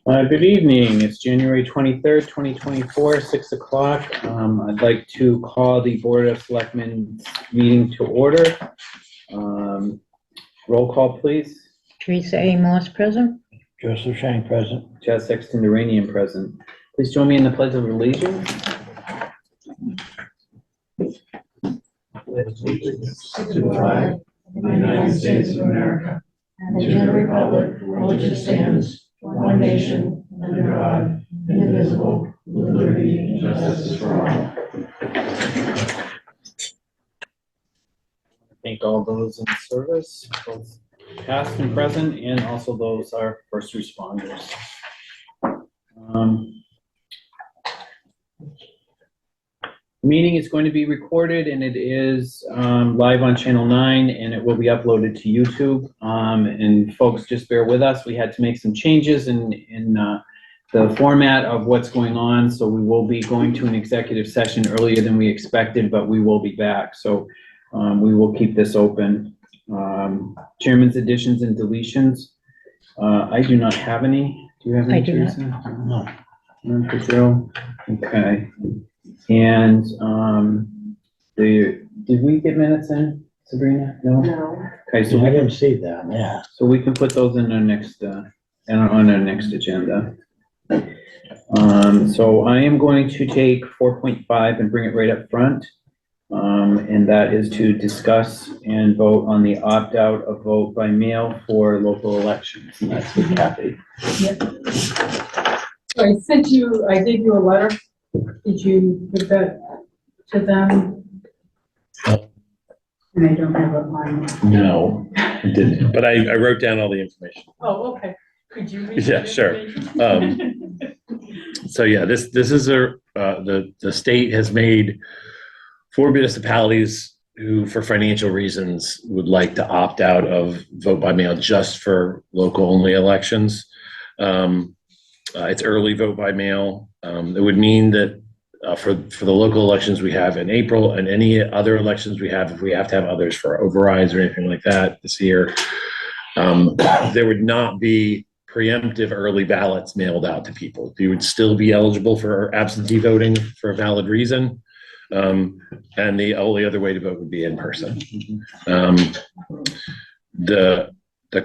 Good evening. It's January 23rd, 2024, 6 o'clock. I'd like to call the Board of Selectmen meeting to order. Roll call, please. Teresa A. Moss present. Joseph Shank present. Chaz Sexton Duranian present. Please join me in the Pledge of Allegiance. Allegiance to the flag of the United States of America and to the republic for which it stands, one nation, under God, indivisible, with liberty and justice for all. Thank all those in service, both past and present, and also those are first responders. The meeting is going to be recorded and it is live on Channel 9 and it will be uploaded to YouTube. And folks, just bear with us. We had to make some changes in the format of what's going on. So we will be going to an executive session earlier than we expected, but we will be back. So we will keep this open. Chairman's additions and deletions. I do not have any. Do you have any, Teresa? No. None for Joe. Okay. And did we get minutes in, Sabrina? No? No. Okay, so I we didn't can, see that, yeah. so we can put those in our next on our next agenda. So I am going to take 4.5 and bring it right up front. And that is to discuss and vote on the opt-out of vote by mail for local elections. And that's with Kathy. Yep. So I gave you a letter. Did you give that to them? And I don't have it on. No, I didn't, but I wrote down all the information. Oh, okay. Could you read? Yeah, the sure. information? So yeah, this is the state has made 4 municipalities who, for financial reasons, would like to opt out of vote by mail just for local only elections. It's early vote by mail. It would mean that for the local elections we have in April and any other elections we have, if we have to have others for overrides or anything like that this year, there would not be preemptive early ballots mailed out to people. You would still be eligible for absentee voting for a valid reason. And the only other way to vote would be in person. The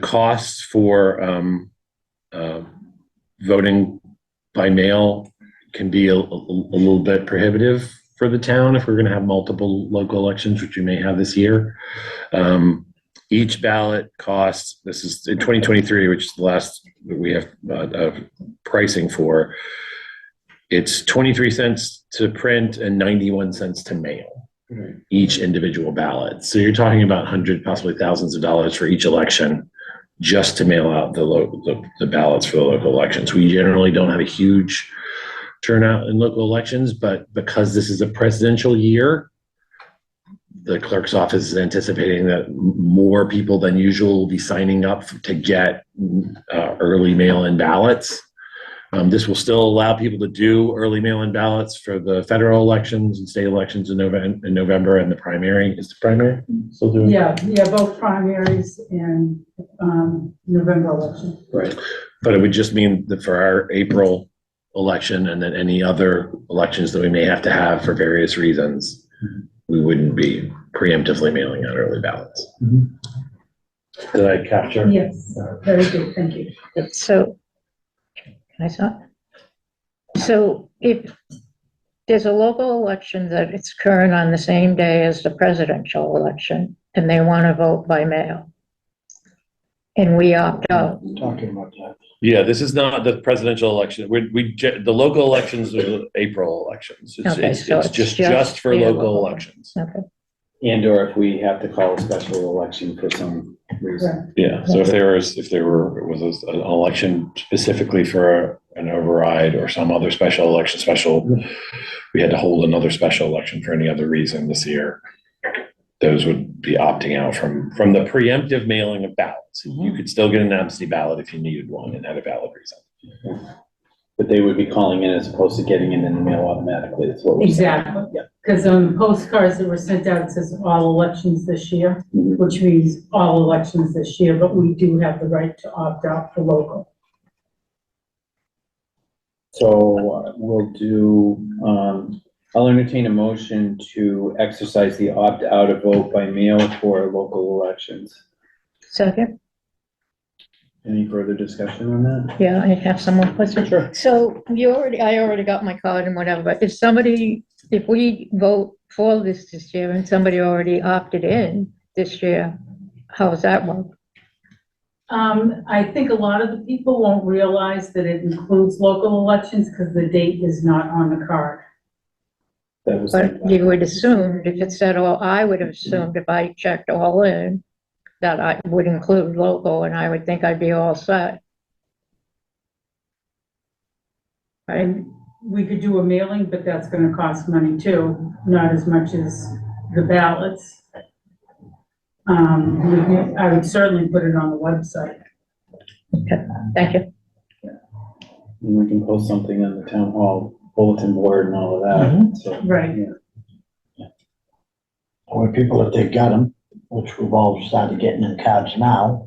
costs for voting by mail can be a little bit prohibitive for the town if we're going to have multiple local elections, which we may have this year. Each ballot costs, this is in 2023, which is the last that we have pricing for, it's 23 cents to print and 91 cents to mail each individual ballot. So you're talking about hundreds, possibly thousands of dollars for each election just to mail out the ballots for the local elections. We generally don't have a huge turnout in local elections, but because this is a presidential year, the clerk's office is anticipating that more people than usual will be signing up to get early mail-in ballots. This will still allow people to do early mail-in ballots for the federal elections and state elections in November and the primary. Is the primary still doing? Yeah, both primaries and November election. Right. But it would just mean that for our April election and then any other elections that we may have to have for various reasons, we wouldn't be preemptively mailing out early ballots. Did I capture? Yes, very good, thank you. So, can I stop? So if there's a local election that it's occurring on the same day as the presidential election and they want to vote by mail and we opt out. Talking about that. Yeah, this is not the presidential election. The local elections are the April elections. It's just for local elections. Okay. And or if we have to call a special election for some reason. Yeah. So if there was an election specifically for an override or some other special election, we had to hold another special election for any other reason this year, those would be opting out from the preemptive mailing of ballots. You could still get an absentee ballot if you needed one and had a valid reason. But they would be calling in as opposed to getting it in the mail automatically. That's what we're saying. Exactly. Yeah. Because on the postcards that were sent out, it says all elections this year, which means all elections this year, but we do have the right to opt out for local. So we'll do, I'll entertain a motion to exercise the opt-out of vote by mail for local elections. Second, Any further discussion on that? yeah, I have some more questions. Sure. So I already got my card and whatever, but if we vote for this year and somebody already opted in this year, how does that work? I think a lot of the people won't realize that it includes local elections because the date is not on the card. That was. But you would assume, if it said all, I would have assumed if I checked all in, that I would include local, and I would think I'd be all set. Right? And we could do a mailing, but that's gonna cost money too, not as much as the ballots. I would certainly put it on the website. Thank you. And we can post something on the town hall bulletin board and all of that, so. Right. Yeah. Or people, if they got them, which we've all started getting in cards now,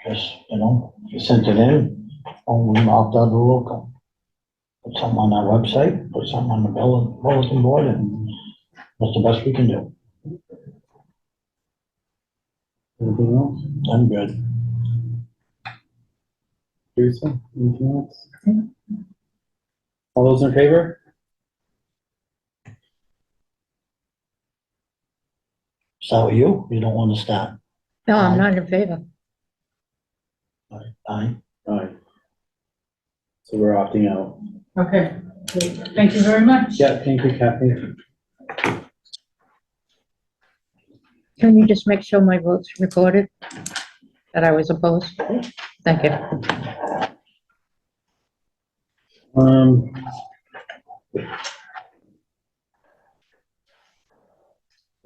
just, if you sent it in, only opt out of the local. Put something on our website, put something on the bulletin board, and that's the best we can do. Anything else? I'm good. Teresa, anything else? All those in favor? So you don't want to start? No, I'm not in favor. Aye. Aye. So we're opting out. Okay, great. Thank you very much. Yeah, thank you, Kathy. Can you just make sure my vote's recorded? That I was opposed? Thank you.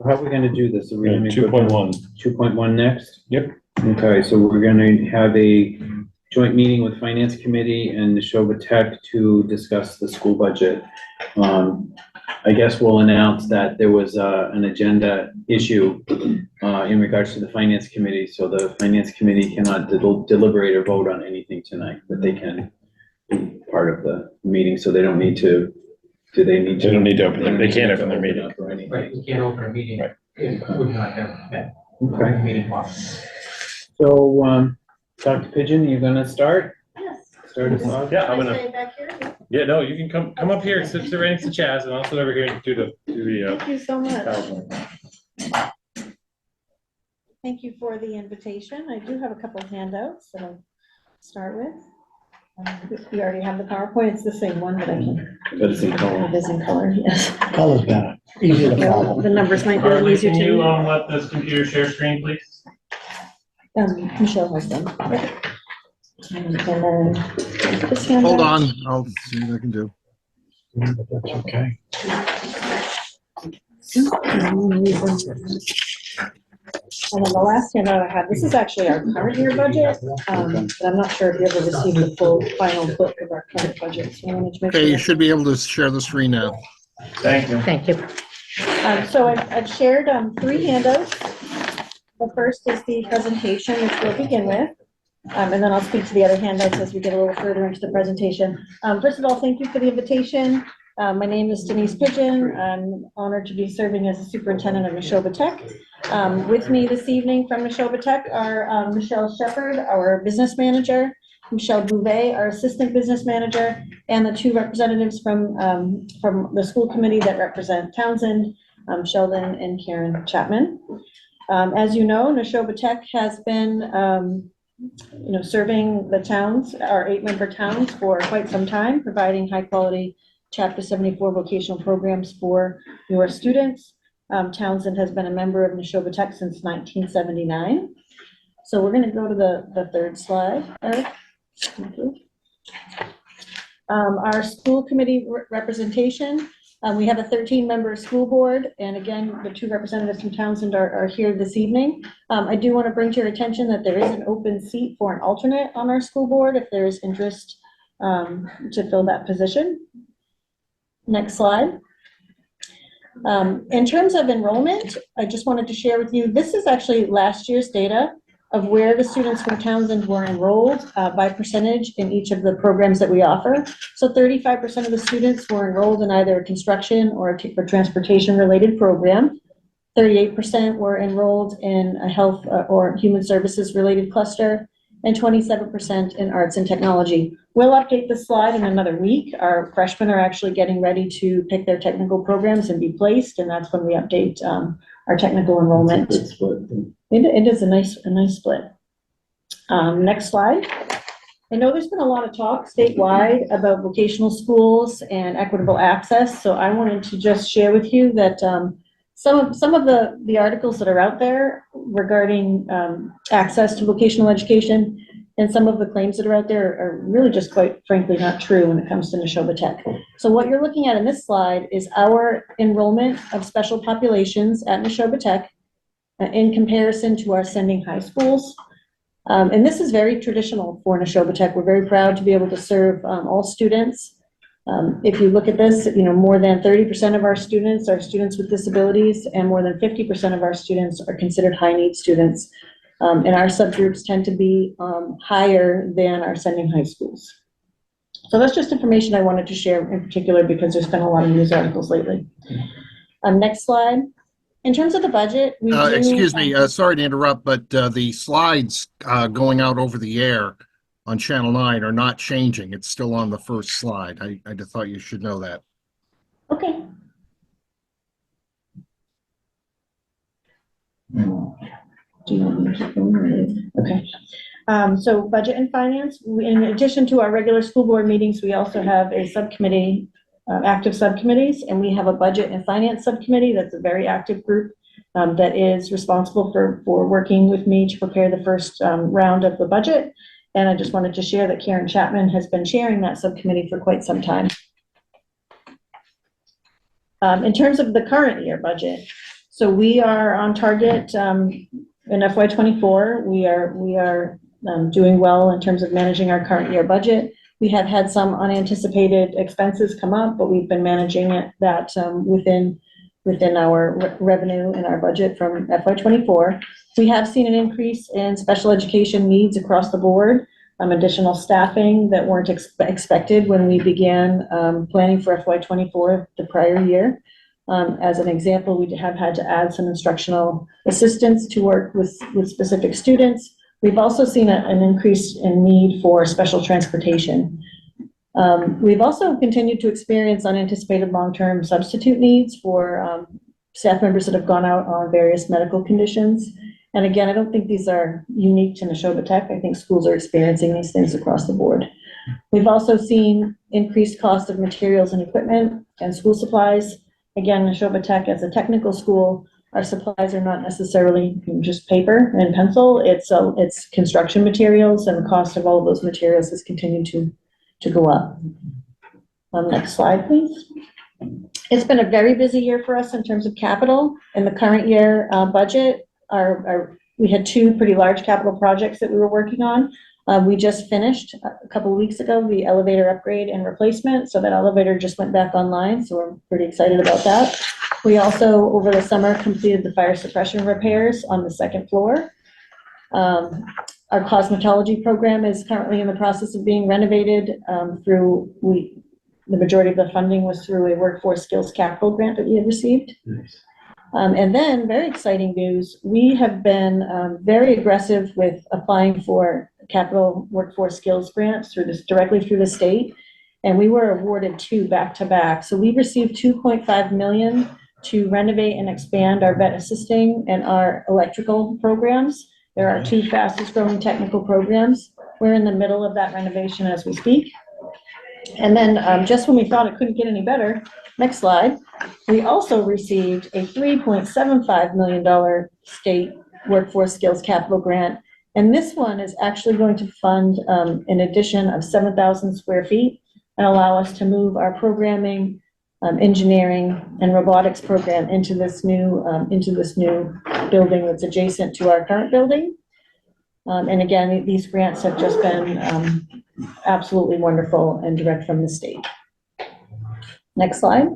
How are we gonna do this? Are we gonna go 2.1. 2.1 next? Yep. Okay, so we're gonna have a joint meeting with Finance Committee and Neshoba Tech to discuss the school budget. I guess we'll announce that there was an agenda issue in regards to the Finance Committee, so the Finance Committee cannot deliberate or vote on anything tonight, but they can be part of the meeting, so they don't need to, do they need to? They don't need to open their, they can't open their meeting. up or anything. Right, you can't open a meeting. Right. It would not have met Okay, meeting law. so, Dr. Pigeon, you're gonna start? Yes. Start us off? Yeah, I'm Can I gonna, stay back here? yeah, no, you can come up here, sit right next to Chaz, and I'll sit over here and do the, Thank you so much. PowerPoint. Thank you for the invitation. I do have a couple of handouts that I'll start with. You already have the PowerPoint. It's the same one, but I can, But it's in color. it is in color, yes. Color's better, easier to follow. The numbers might be a little Harley, easier can you, to. let this computer share screen, please? Michelle has them. And then this handout. Hold on, I'll see what I can do. That's okay. And then the last handout I had, this is actually our current year budget, but I'm not sure if you ever received the full final book of our current budget. So I wanted to make Okay, you sure. should be able to share the screen now. Thank you. Thank you. So I've shared 3 handouts. The first is the presentation, which we'll begin with. And then I'll speak to the other handouts as we get a little further into the presentation. First of all, thank you for the invitation. My name is Denise Pigeon. I'm honored to be serving as the superintendent of Neshoba Tech. With me this evening from Neshoba Tech are Michelle Shepard, our business manager, Michelle Bouvet, our assistant business manager, and the 2 representatives from the school committee that represent Townsend, Sheldon and Karen Chapman. As you know, Neshoba Tech has been serving the towns, our 8-member towns, for quite some time, providing high-quality Chapter 74 vocational programs for your students. Townsend has been a member of Neshoba Tech since 1979. So we're going to go to the 3rd slide, Eric. Thank you. Our school committee representation. We have a 13-member school board, and again, the 2 representatives from Townsend are here this evening. I do want to bring to your attention that there is an open seat for an alternate on our school board if there is interest to fill that position. Next slide. In terms of enrollment, I just wanted to share with you, this is actually last year's data. of where the students from Townsend were enrolled by percentage in each of the programs that we offer. So 35% of the students were enrolled in either a construction or a transportation-related program. 38% were enrolled in a health or human services-related cluster, and 27% in arts and technology. We'll update this slide in another week. Our freshmen are actually getting ready to pick their technical programs and be placed, and that's when we update our technical enrollment. It is a nice split. Next slide. I know there's been a lot of talk statewide about vocational schools and equitable access, so I wanted to just share with you that some of the articles that are out there regarding access to vocational education and some of the claims that are out there are really just quite frankly not true when it comes to Neshoba Tech. So what you're looking at in this slide is our enrollment of special populations at Neshoba Tech in comparison to our sending high schools. And this is very traditional for Neshoba Tech. We're very proud to be able to serve all students. If you look at this, more than 30% of our students are students with disabilities, and more than 50% of our students are considered high-need students. And our subgroups tend to be higher than our sending high schools. So that's just information I wanted to share in particular because there's been a lot of news articles lately. Next slide. In terms of the budget, we do... Excuse me, sorry to interrupt, but the slides going out over the air on Channel 9 are not changing. It's still on the first slide. I just thought you should know that. Okay. Do you want me to keep going? Okay. So budget and finance, in addition to our regular school board meetings, we also have a subcommittee, active subcommittees, and we have a budget and finance subcommittee that's a very active group that is responsible for working with me to prepare the first round of the budget. And I just wanted to share that Karen Chapman has been chairing that subcommittee for quite some time. In terms of the current year budget, so we are on target in FY24. We are doing well in terms of managing our current year budget. We have had some unanticipated expenses come up, but we've been managing that within our revenue and our budget from FY24. We have seen an increase in special education needs across the board, additional staffing that weren't expected when we began planning for FY24 the prior year. As an example, we have had to add some instructional assistants to work with specific students. We've also seen an increase in need for special transportation. We've also continued to experience unanticipated long-term substitute needs for staff members that have gone out on various medical conditions. And again, I don't think these are unique to Neshoba Tech. I think schools are experiencing these things across the board. We've also seen increased cost of materials and equipment and school supplies. Again, Neshoba Tech, as a technical school, our supplies are not necessarily just paper and pencil. It's construction materials, and the cost of all of those materials has continued to go up. Next slide, please. It's been a very busy year for us in terms of capital. In the current year budget, we had two pretty large capital projects that we were working on. We just finished a couple of weeks ago the elevator upgrade and replacement, so that elevator just went back online, so we're pretty excited about that. We also, over the summer, completed the fire suppression repairs on the second floor. Our cosmetology program is currently in the process of being renovated the majority of the funding was through a workforce skills capital grant that we had received. Nice. And then, very exciting news, we have been very aggressive with applying for capital workforce skills grants directly through the state, and we were awarded 2 back-to-back. So we received $2.5 million to renovate and expand our vet assisting and our electrical programs. They're our 2 fastest growing technical programs. We're in the middle of that renovation as we speak. And then just when we thought it couldn't get any better, next slide, we also received a $3.75 million state workforce skills capital grant. And this one is actually going to fund an addition of 7,000 square feet and allow us to move our programming, engineering, and robotics program into this new building that's adjacent to our current building. And again, these grants have just been absolutely wonderful and direct from the state. Next slide.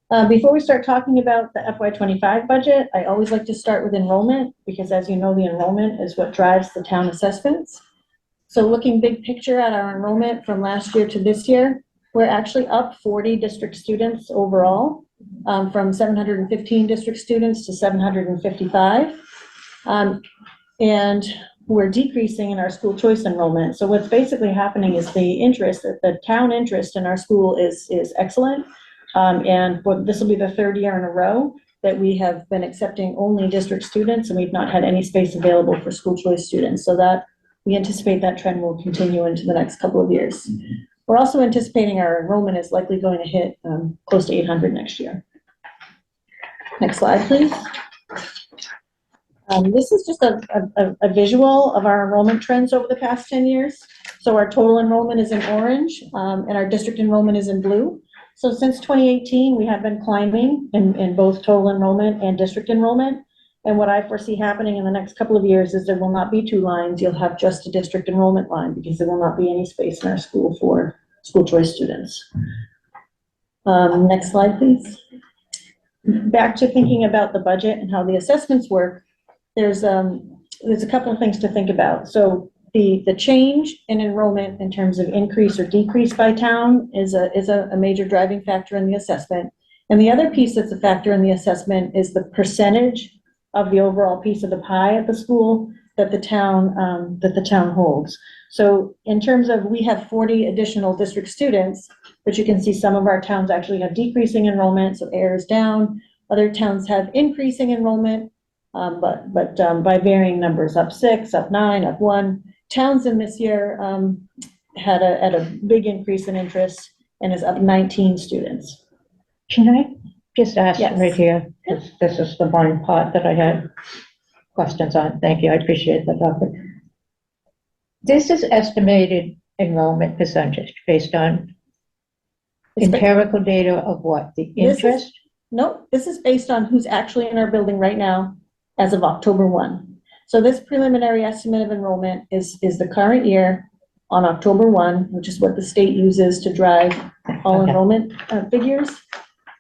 Before we start talking about the FY25 budget, I always like to start with enrollment, because as you know, the enrollment is what drives the town assessments. So looking big picture at our enrollment from last year to this year, we're actually up 40 district students overall, from 715 district students to 755. And we're decreasing in our school choice enrollment. So what's basically happening is the town interest in our school is excellent. And this will be the third year in a row that we have been accepting only district students, and we've not had any space available for school choice students. So that we anticipate that trend will continue into the next couple of years. We're also anticipating our enrollment is likely going to hit close to 800 next year. Next slide, please. This is just a visual of our enrollment trends over the past 10 years. So our total enrollment is in orange, and our district enrollment is in blue. So since 2018, we have been climbing in both total enrollment and district enrollment. And what I foresee happening in the next couple of years is there will not be two lines. You'll have just a district enrollment line, because there will not be any space in our school for school choice students. Next slide, please. Back to thinking about the budget and how the assessments work. There's a couple of things to think about. So the change in enrollment in terms of increase or decrease by town is a major driving factor in the assessment. And the other piece that's a factor in the assessment is the percentage of the overall piece of the pie at the school that the town holds. So in terms of, we have 40 additional district students, but you can see some of our towns actually have decreasing enrollment, so Air is down. Other towns have increasing enrollment, but by varying numbers, up 6, up 9, up 1. Townsend this year had a big increase in interest and is up 19 students. Can I just ask Yes. right here, because this is the one part that I had questions on. Thank you, I appreciate that, Doctor. This is estimated enrollment percentage based on empirical data of what? The interest? Nope, this is based on who's actually in our building right now as of October 1. So this preliminary estimate of enrollment is the current year on October 1, which is what the state uses to drive all Okay. enrollment figures.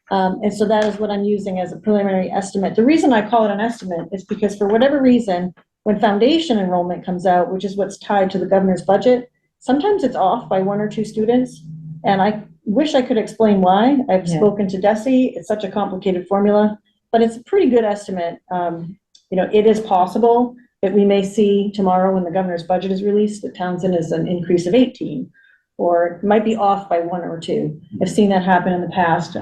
And so that is what I'm using as a preliminary estimate. The reason I call it an estimate is because for whatever reason, when foundation enrollment comes out, which is what's tied to the governor's budget, sometimes it's off by 1 or 2 students. And I wish I could explain why. I've spoken to Desi. It's such a complicated formula, but it's a pretty good estimate. It is possible that we may see tomorrow when the governor's budget is released that Townsend is an increase of 18, or it might be off by 1 or 2. I've seen that happen in the past,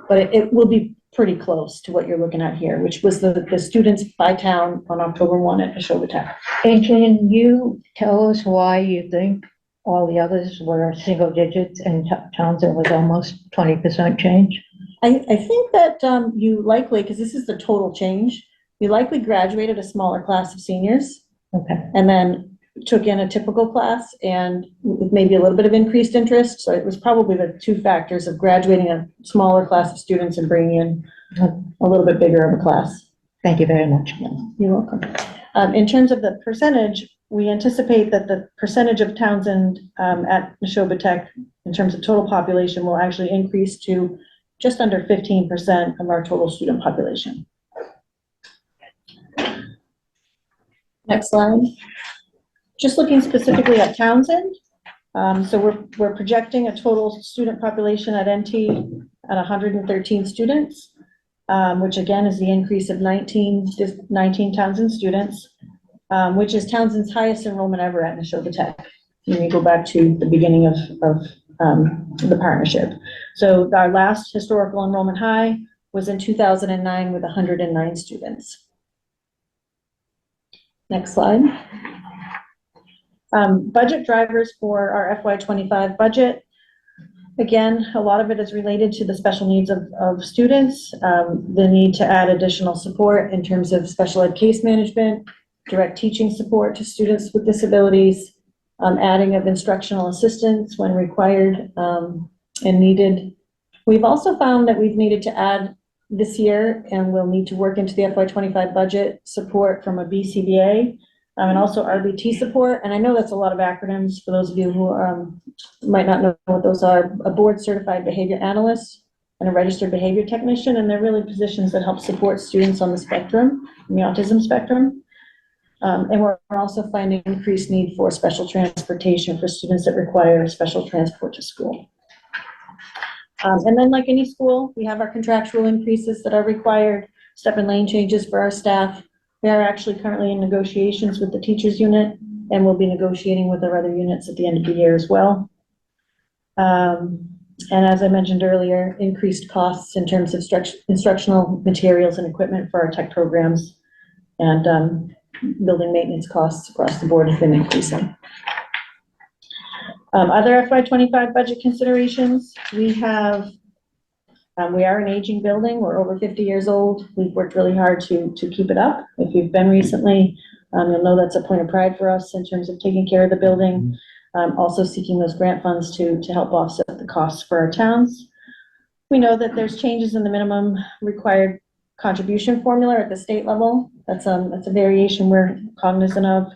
but it will be pretty close to what you're looking at here, which was the students by town on October 1 at Neshoba Tech. And can you tell us why you think all the others were single digits and Townsend was almost 20% change? I think that you likely, because this is the total change, you likely graduated a smaller class of seniors. Okay. And then took in a typical class and with maybe a little bit of increased interest. So it was probably the 2 factors of graduating a smaller class of students and bringing in a little bit bigger of a class. Thank you very much. You're welcome. In terms of the percentage, we anticipate that the percentage of Townsend at Neshoba Tech in terms of total population will actually increase to just under 15% of our total student population. Next slide. Just looking specifically at Townsend. So we're projecting a total student population at NT at 113 students, which again is the increase of 19 Townsend students, which is Townsend's highest enrollment ever at Neshoba Tech. When you go back to the beginning of the partnership. So our last historical enrollment high was in 2009 with 109 students. Next slide. Budget drivers for our FY25 budget. Again, a lot of it is related to the special needs of students, the need to add additional support in terms of special ed case management, direct teaching support to students with disabilities, adding of instructional assistants when required and needed. We've also found that we've needed to add this year, and we'll need to work into the FY25 budget, support from a BCBA and also RBT support. And I know that's a lot of acronyms for those of you who might not know what those are. A board certified behavior analyst and a registered behavior technician, and they're really positions that help support students on the spectrum, on the autism spectrum. And we're also finding increased need for special transportation for students that require special transport to school. And then like any school, we have our contractual increases that are required, step and lane changes for our staff. We are actually currently in negotiations with the teachers unit, and we'll be negotiating with our other units at the end of the year as well. And as I mentioned earlier, increased costs in terms of instructional materials and equipment for our tech programs, and building maintenance costs across the board have been increasing. Other FY25 budget considerations, we are an aging building. We're over 50 years old. We've worked really hard to keep it up. If you've been recently, you'll know that's a point of pride for us in terms of taking care of the building. Also seeking those grant funds to help offset the costs for our towns. We know that there's changes in the minimum required contribution formula at the state level. That's a variation we're cognizant of.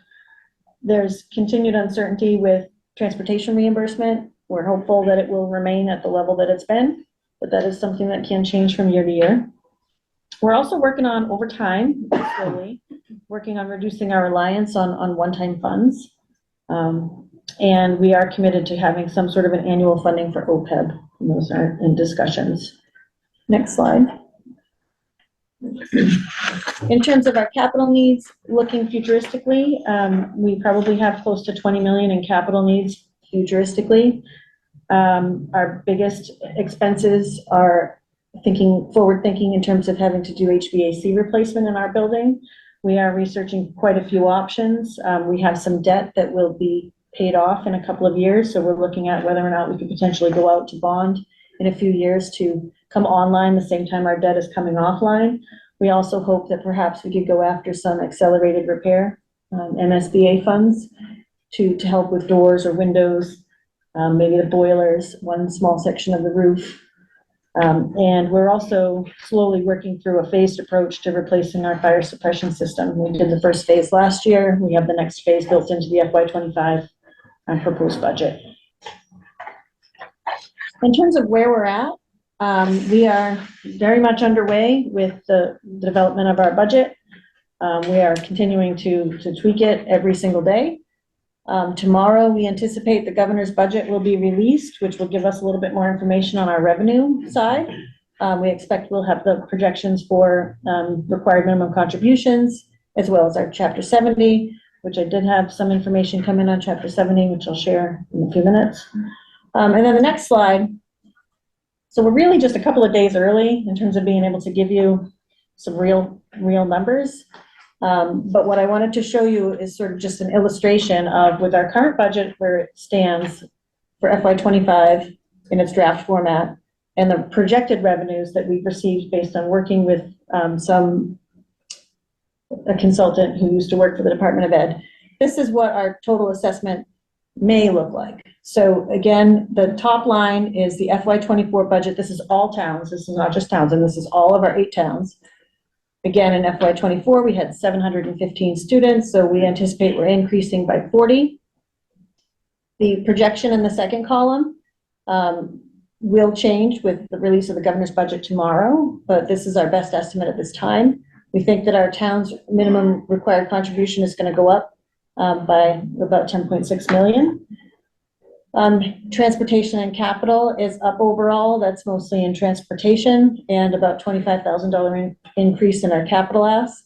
There's continued uncertainty with transportation reimbursement. We're hopeful that it will remain at the level that it's been, but that is something that can change from year to year. We're also working on overtime, slowly, working on reducing our reliance on one-time funds. And we are committed to having some sort of an annual funding for OPEB. And those are in discussions. Next slide. In terms of our capital needs, looking futuristically, we probably have close to 20 million in capital needs futuristically. Our biggest expenses are forward thinking in terms of having to do HVAC replacement in our building. We are researching quite a few options. We have some debt that will be paid off in a couple of years, so we're looking at whether or not we could potentially go out to bond in a few years to come online the same time our debt is coming offline. We also hope that perhaps we could go after some accelerated repair MSBA funds to help with doors or windows, maybe the boilers, one small section of the roof. And we're also slowly working through a phased approach to replacing our fire suppression system. We did the first phase last year. We have the next phase built into the FY25 proposed budget. In terms of where we're at, we are very much underway with the development of our budget. We are continuing to tweak it every single day. Tomorrow, we anticipate the governor's budget will be released, which will give us a little bit more information on our revenue side. We expect we'll have the projections for required minimum contributions, as well as our Chapter 70, which I did have some information come in on Chapter 70, which I'll share in a few minutes. And then the next slide. So we're really just a couple of days early in terms of being able to give you some real numbers. But what I wanted to show you is sort of just an illustration of, with our current budget where it stands for FY25 in its draft format, and the projected revenues that we've received based on working with a consultant who used to work for the Department of Ed. This is what our total assessment may look like. So again, the top line is the FY24 budget. This is all towns. This is not just Townsend. This is all of our 8 towns. Again, in FY24, we had 715 students, so we anticipate we're increasing by 40. The projection in the second column will change with the release of the governor's budget tomorrow, but this is our best estimate at this time. We think that our town's minimum required contribution is going to go up by about 10.6 million. Transportation and capital is up overall. That's mostly in transportation, and about $25,000 increase in our capital ask.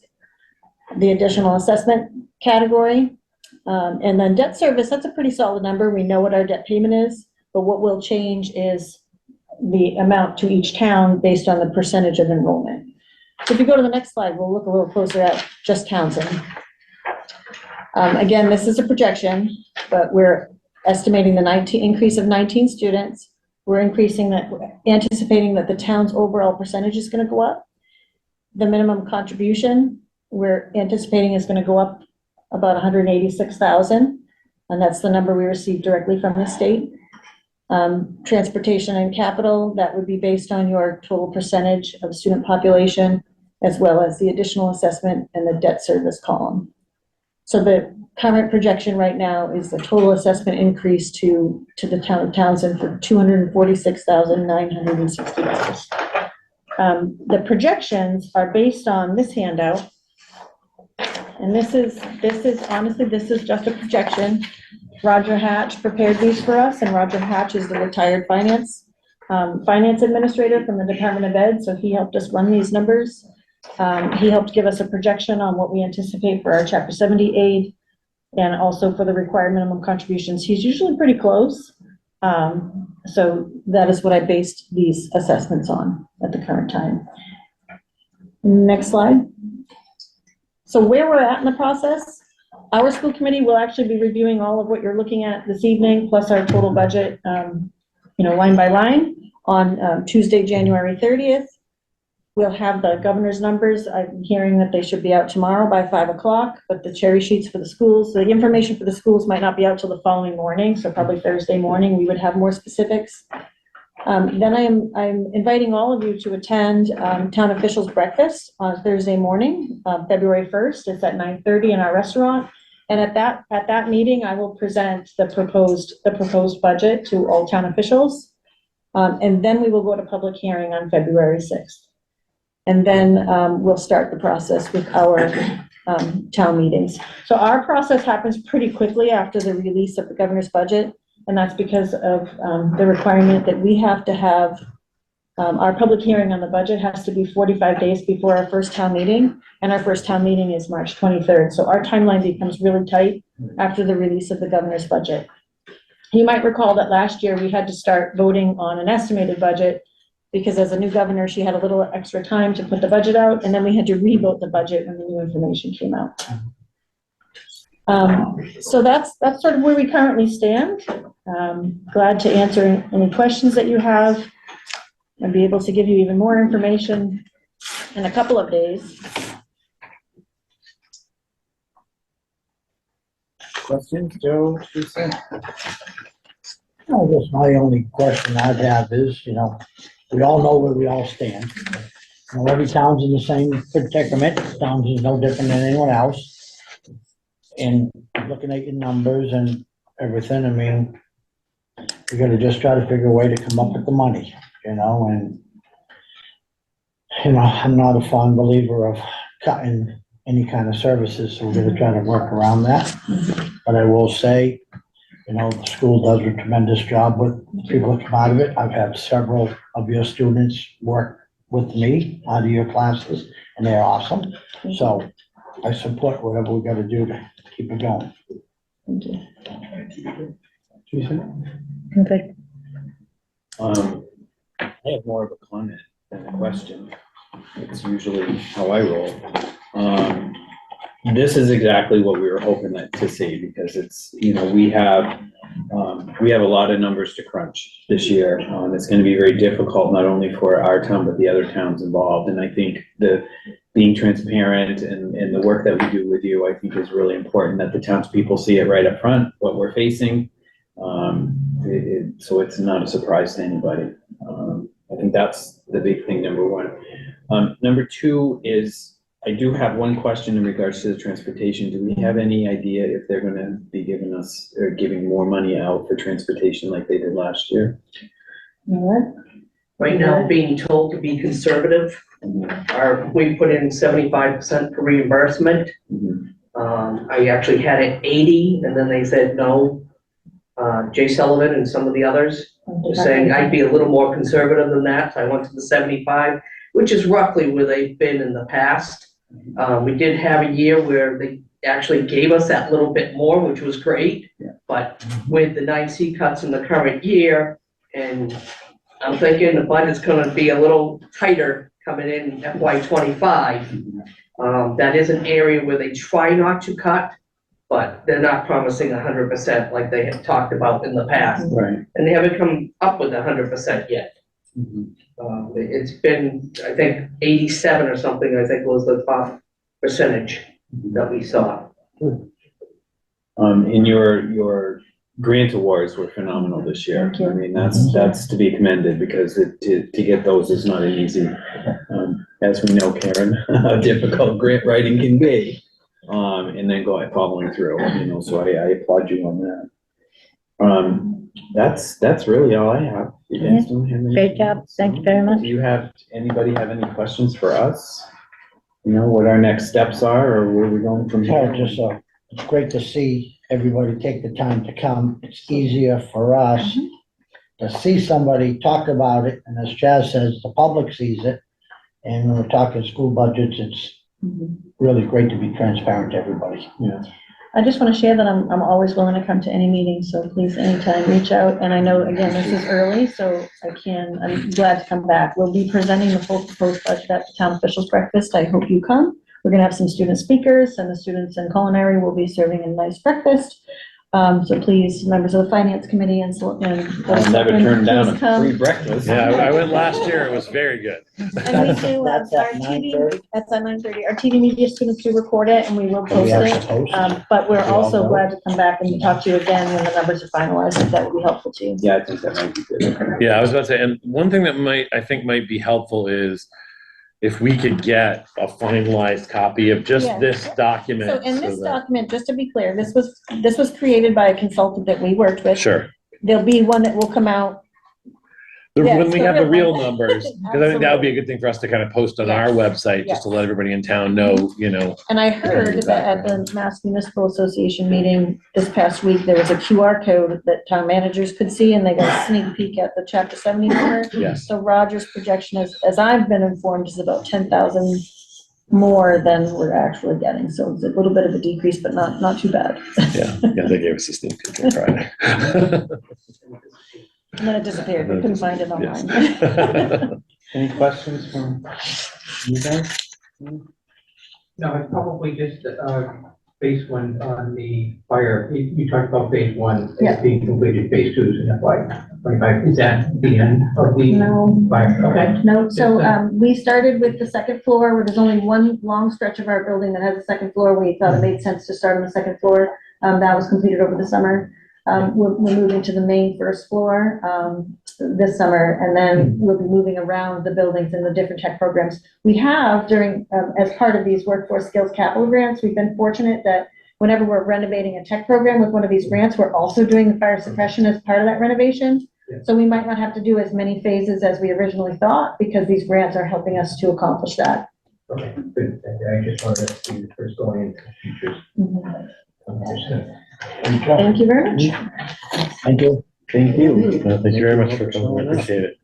The additional assessment category, and then debt service, that's a pretty solid number. We know what our debt payment is, but what will change is the amount to each town based on the percentage of enrollment. So if you go to the next slide, we'll look a little closer at just Townsend. Again, this is a projection, but we're estimating the increase of 19 students. We're anticipating that the town's overall percentage is going to go up. The minimum contribution, we're anticipating is going to go up about 186,000, and that's the number we received directly from the state. Transportation and capital, that would be based on your total percentage of student population, as well as the additional assessment and the debt service column. So the current projection right now is the total assessment increase to the town of Townsend for $246,960. The projections are based on this handout. And this is honestly, this is just a projection. Roger Hatch prepared these for us, and Roger Hatch is the retired finance administrator from the Department of Ed, so he helped us run these numbers. He helped give us a projection on what we anticipate for our Chapter 70 aid, and also for the required minimum contributions. He's usually pretty close. So that is what I based these assessments on at the current time. Next slide. So where we're at in the process, our school committee will actually be reviewing all of what you're looking at this evening, plus our total budget, line by line on Tuesday, January 30th. We'll have the governor's numbers. I'm hearing that they should be out tomorrow by 5 o'clock, but the cherry sheets for the schools, the information for the schools might not be out till the following morning, so probably Thursday morning, we would have more specifics. Then I'm inviting all of you to attend Town Officials Breakfast on Thursday morning, February 1st. It's at 9:30 in our restaurant. And at that meeting, I will present the proposed budget to all town officials. And then we will go to public hearing on February 6th. And then we'll start the process with our town meetings. So our process happens pretty quickly after the release of the governor's budget. And that's because of the requirement that we have to have, our public hearing on the budget has to be 45 days before our first town meeting. And our first town meeting is March 23rd. So our timeline becomes really tight after the release of the governor's budget. You might recall that last year we had to start voting on an estimated budget because as a new governor, she had a little extra time to put the budget out, and then we had to re-vote the budget when the new information came out. So that's sort of where we currently stand. Glad to answer any questions that you have and be able to give you even more information in a couple of days. Questions, Joe, Teresa? I guess my only question I'd have is, we all know where we all stand. Every town's in the same predicament. Towns is no different than anyone else. And looking at your numbers and everything, I mean, we gotta just try to figure a way to come up with the money, and, I'm not a fond believer of cutting any kind of services, so we're gonna try to work around that. But I will say, the school does a tremendous job with people that come out of it. I've had several of your students work with me out of your classes, and they're awesome. So I support whatever we gotta do to keep it going. Thank you. Teresa? Okay. I have more of a comment than a question. It's usually how I roll. This is exactly what we were hoping to see, because it's, we have a lot of numbers to crunch this year. It's going to be very difficult, not only for our town, but the other towns involved. And I think being transparent and the work that we do with you, I think is really important, that the townspeople see it right up front, what we're facing. So it's not a surprise to anybody. I think that's the big thing, number one. Number two is, I do have one question in regards to the transportation. Do we have any idea if they're gonna be giving us, or giving more money out for transportation like they did last year? Right now, being told to be conservative, we put in 75% for reimbursement. I actually had it 80, and then they said no. Jay Sullivan and some of the others were saying I'd be a little more conservative than that, so I went to the 75, which is roughly where they've been in the past. We did have a year where they actually gave us that little bit more, which was great. But with the 9C cuts in the current year, and I'm thinking the budget's gonna be a little tighter coming in FY '25. That is an area where they try not to cut, but they're not promising 100% like they had talked about in the past. Right. And they haven't come up with 100% yet. It's been, I think, 87 or something, I think was the top percentage that we saw. And your grant awards were phenomenal this year. Thank you. I mean, that's to be commended, because to get those is not an easy, as we know, Karen, how difficult grant writing can be. and then following through, so I applaud you on that. That's really all I have. You guys don't have anything Great job. else? Thank you very much. Do anybody have any questions for us? What our next steps are, or where we're going from So here? just, it's great to see everybody take the time to come. It's easier for us to see somebody talk about it, and as Chaz says, the public sees it. And when we're talking school budgets, it's really great to be transparent to everybody. Yeah. I just want to share that I'm always willing to come to any meeting, so please anytime reach out. And I know, again, this is early, so I'm glad to come back. We'll be presenting the full proposed budget at the town officials breakfast. I hope you come. We're gonna have some student speakers, and the students in culinary will be serving a nice breakfast. So please, members of the finance committee and. I'll never turn down please a come. Um, free breakfast. Yeah, I went last year. It was very good. And we do, That's our at TV, 9:30? that's at 9:30. Our TV media students do record it, and we will So post we have it. to post. But we're We all also know. glad to come back and talk to you again when the numbers are finalized, if that would be helpful to you. Yeah, I think that might be good. Yeah, I was about to say, and one thing that I think might be helpful is if we could get a finalized copy of just Yeah. this document. So in this that- document, just to be clear, this was created by a consultant that we worked with. Sure. There'll be one that will come out. Yeah, When we so have the real real one. numbers, because I think that would be a good thing for us to kind of post on our website, just to let everybody in town know, And I heard that at the Mass Municipal Association meeting this past week, there was a QR code that town managers could see, and they got a sneak peek at the chapter 70 number. Yes. So Roger's projection is, as I've been informed, is about 10,000 more than we're actually getting. So it's a little bit of a decrease, but not too bad. Yeah, they gave us a sneak peek on Friday. And then it disappeared. We couldn't find it Yes. online. Any questions from you guys? No, it's probably just, phase one on the fire. You talked about phase one Yeah. being completed, phase two is in FY 25. Is that the end of the No. fire? Okay. No, so, we started with the second floor, where there's only one long stretch of our building that has a second floor. We thought it made sense to start on the second floor. That was completed over the summer. We're moving to the main first floor, this summer, and then we'll be moving around the buildings in the different tech programs. We have during, as part of these workforce skills capital grants, we've been fortunate that whenever we're renovating a tech program with one of these grants, we're also doing the fire suppression as part of that renovation. Yeah. So we might not have to do as many phases as we originally thought, because these grants are helping us to accomplish that. Okay, good. I just wanted to see the first going into futures. Thank you very much. Thank you. Thank you. Thank you very much for coming. I appreciate it.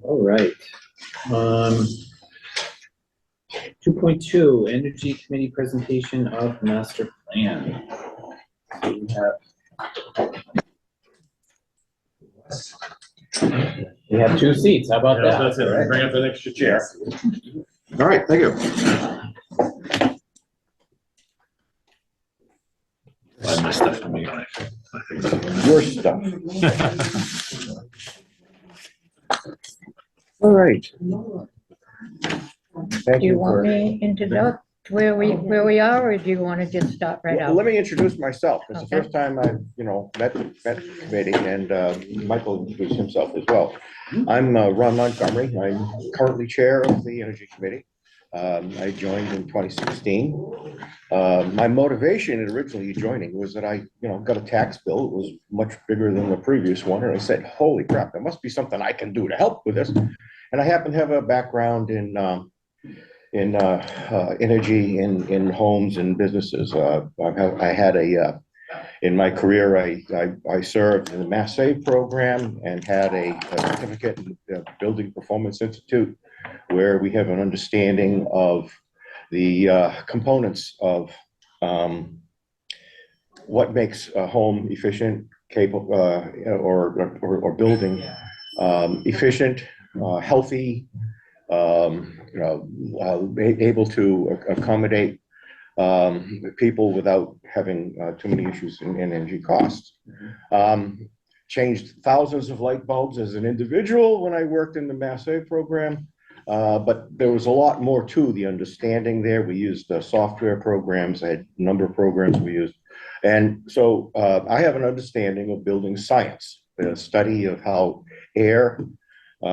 All right. 2.2, Energy Committee Presentation of Master Plan. So we have 2 seats. How about that? Bring up an extra chair. All right, thank you. My stuff for me. Your stuff. All right. Thank Do you you want for, me to introduce where we are, or do you want to just start right out? let me introduce myself. It's the Okay. first time I've, met the committee, and Michael introduced himself as well. I'm Ron Montgomery. I'm currently chair of the Energy Committee. I joined in 2016. My motivation in originally joining was that I, got a tax bill. It was much bigger than the previous one. And I said, holy crap, there must be something I can do to help with this. And I happen to have a background in energy in homes and businesses. I had in my career, I served in the Mass Save program and had a certificate in the Building Performance Institute, where we have an understanding of the components of what makes a home efficient, capable, or building efficient, healthy, able to accommodate people without having too many issues in energy costs. Changed thousands of light bulbs as an individual when I worked in the Mass Save program. But there was a lot more to the understanding there. We used software programs. I had a number of programs we used. And so I have an understanding of building science, the study of how air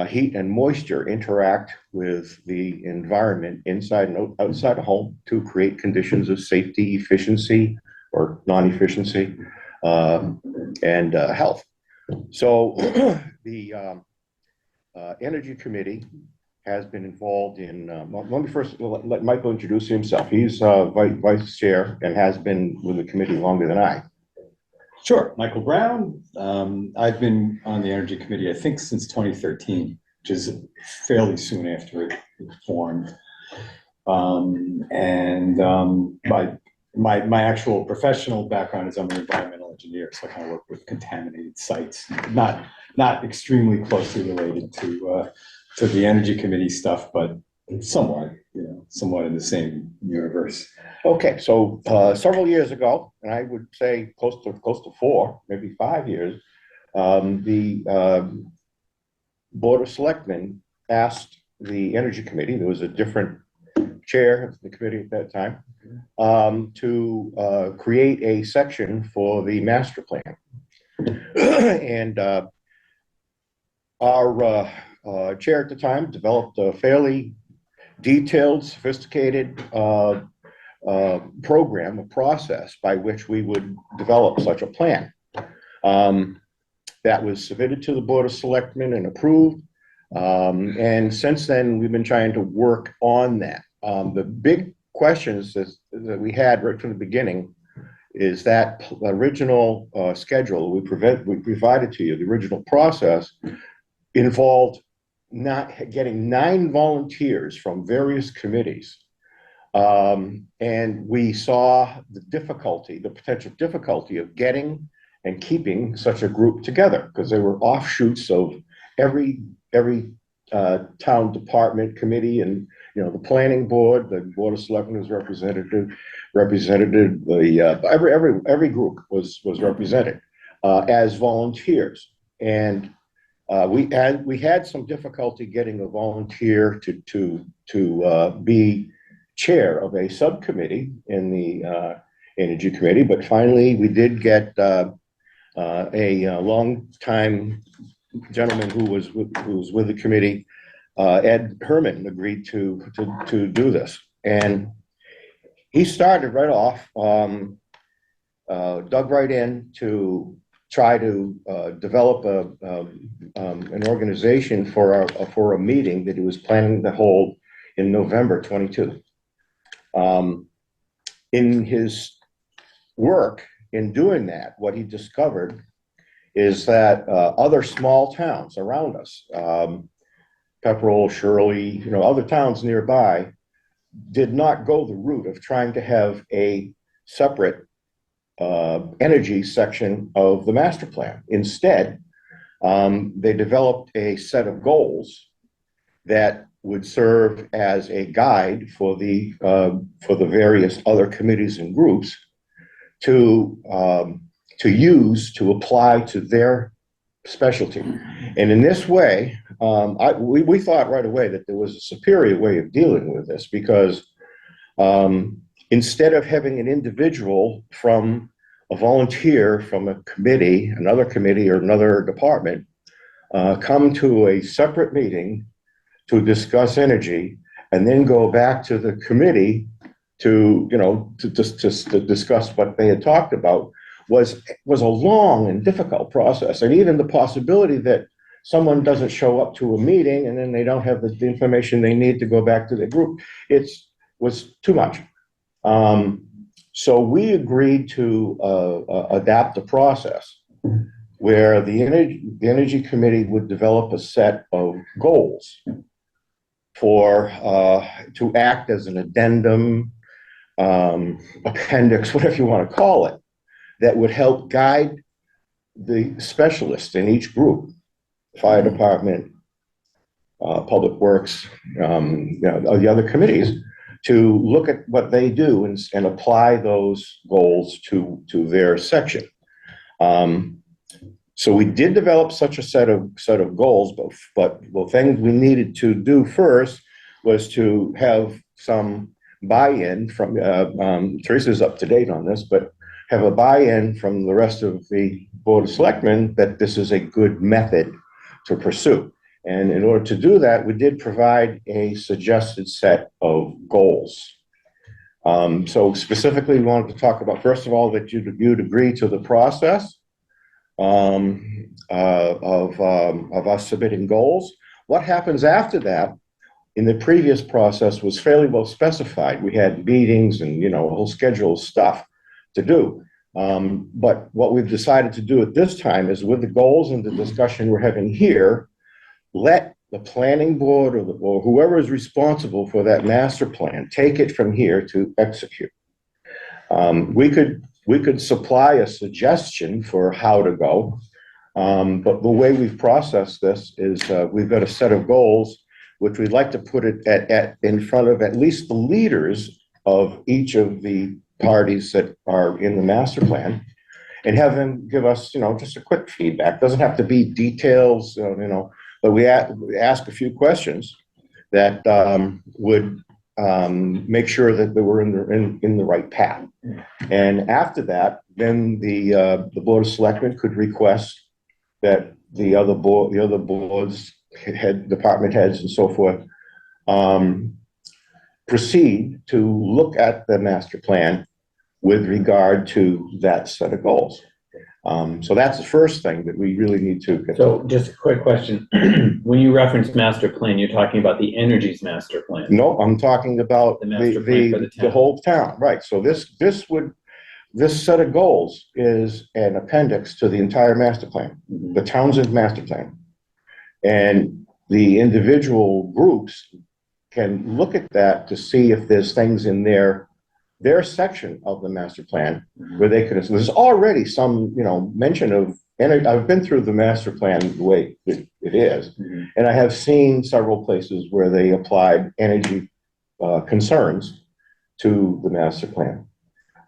heat and moisture interact with the environment inside and outside a home to create conditions of safety, efficiency, or non-efficiency, and health. So the Energy Committee has been involved in, let me first let Michael introduce himself. He's vice chair and has been with the committee longer than I. Sure, Michael Brown. I've been on the Energy Committee, I think, since 2013, which is fairly soon after it formed. My actual professional background is I'm an environmental engineer, so I kind of work with contaminated sites, not extremely closely related to the Energy Committee stuff, but somewhat in the same universe. Okay, so several years ago, and I would say close to 4, maybe 5 years, the Board of Selectmen asked the Energy Committee, there was a different chair of the committee at that time, to create a section for the master plan. And our chair at the time developed a fairly detailed, sophisticated program, a process by which we would develop such a plan. That was submitted to the Board of Selectmen and approved. And since then, we've been trying to work on that. The big questions that we had right from the beginning is that original schedule we provided to you, the original process, involved not getting 9 volunteers from various committees. And we saw the potential difficulty of getting and keeping such a group together, because they were offshoots of every town department, committee, and the planning board, the Board of Selectmen was represented, every group was represented as volunteers. And we had some difficulty getting a volunteer to be chair of a subcommittee in the Energy Committee, but finally we did get a long-time gentleman who was with the committee, Ed Herman, agreed to do this. And he started right off, dug right in to try to develop an organization for a meeting that he was planning to hold in November 22. In his work in doing that, what he discovered is that other small towns around us, Pepperell, Shirley, other towns nearby, did not go the route of trying to have a separate energy section of the master plan. Instead, they developed a set of goals that would serve as a guide for the various other committees and groups to use to apply to their specialty. And in this way, we thought right away that there was a superior way of dealing with this, because instead of having an individual from a volunteer from a committee, another committee or another department, come to a separate meeting to discuss energy and then go back to the committee to discuss what they had talked about, was a long and difficult process. And even the possibility that someone doesn't show up to a meeting and then they don't have the information they need to go back to the group, was too much. So we agreed to adapt the process where the Energy Committee would develop a set of goals to act as an addendum, appendix, whatever you want to call it, that would help guide the specialists in each group, fire department, public works, the other committees, to look at what they do and apply those goals to their section. So we did develop such a set of goals, but the thing we needed to do first was to have some buy-in from, Teresa's up to date on this, but have a buy-in from the rest of the Board of Selectmen that this is a good method to pursue. And in order to do that, we did provide a suggested set of goals. So specifically, we wanted to talk about, first of all, that you'd agree to the process of us submitting goals. What happens after that in the previous process was fairly well specified. We had meetings and, a whole schedule of stuff to do. But what we've decided to do at this time is, with the goals and the discussion we're having here, let the planning board or whoever is responsible for that master plan take it from here to execute. We could supply a suggestion for how to go, but the way we've processed this is we've got a set of goals which we'd like to put it in front of at least the leaders of each of the parties that are in the master plan, and have them give us, just a quick feedback. Doesn't have to be details, but we ask a few questions that would make sure that they were in the right path. And after that, then the Board of Selectmen could request that the other boards, department heads and so forth, proceed to look at the master plan with regard to that set of goals. So that's the first thing that we really need to get. So just a quick question. When you reference master plan, you're talking about the energy's master plan? No, I'm talking about The master plan for the town. the whole town, right? So this set of goals is an appendix to the entire master plan, the Townsend master plan. And the individual groups can look at that to see if there's things in their section of the master plan where they could, there's already some, mention of, and I've been through the master plan the way it is, and I have seen several places where they applied energy concerns to the master plan.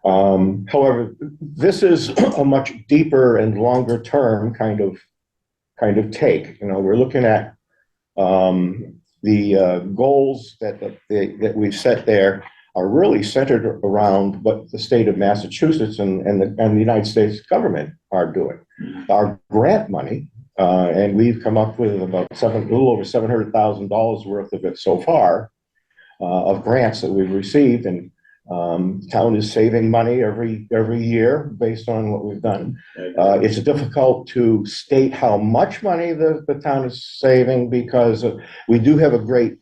However, this is a much deeper and longer term kind of take. We're looking at the goals that we've set there are really centered around what the state of Massachusetts and the United States government are doing. Our grant money, and we've come up with about a little over $700,000 worth of it so far, of grants that we've received, and town is saving money every year based on what we've done. It's difficult to state how much money the town is saving, because we do have a great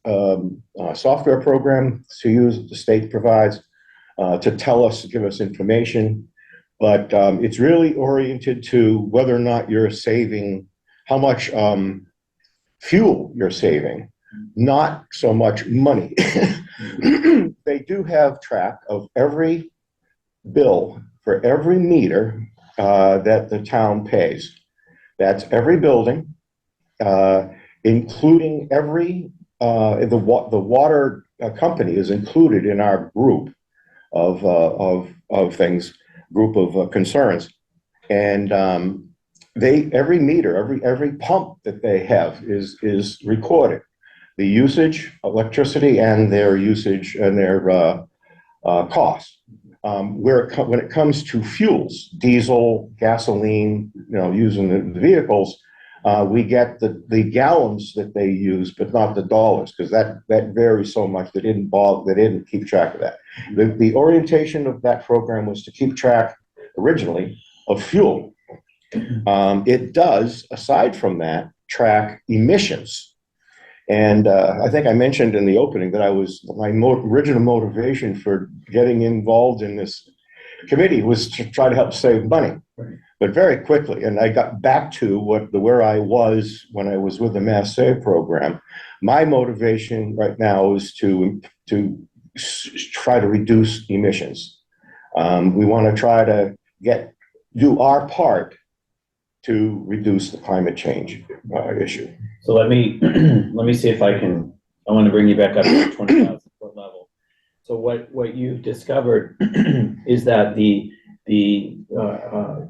software program to use that the state provides to give us information. But it's really oriented to whether or not you're saving, how much fuel you're saving, not so much money. They do have track of every bill for every meter that the town pays. That's every building, including every, the water company is included in our group of things, group of concerns. And every meter, every pump that they have is recorded. The usage, electricity, and their usage and their costs. When it comes to fuels, diesel, gasoline, using the vehicles, we get the gallons that they use, but not the dollars, because that varies so much. They didn't keep track of that. The orientation of that program was to keep track originally of fuel. It does, aside from that, track emissions. And I think I mentioned in the opening that my original motivation for getting involved in this committee was to try to help save money. Right. But very quickly, and I got back to where I was when I was with the Mass Save program. My motivation right now is to try to reduce emissions. We want to try to do our part to reduce the climate change issue. So let me see if I want to bring you back up to the 20,000 foot level. So what you've discovered is that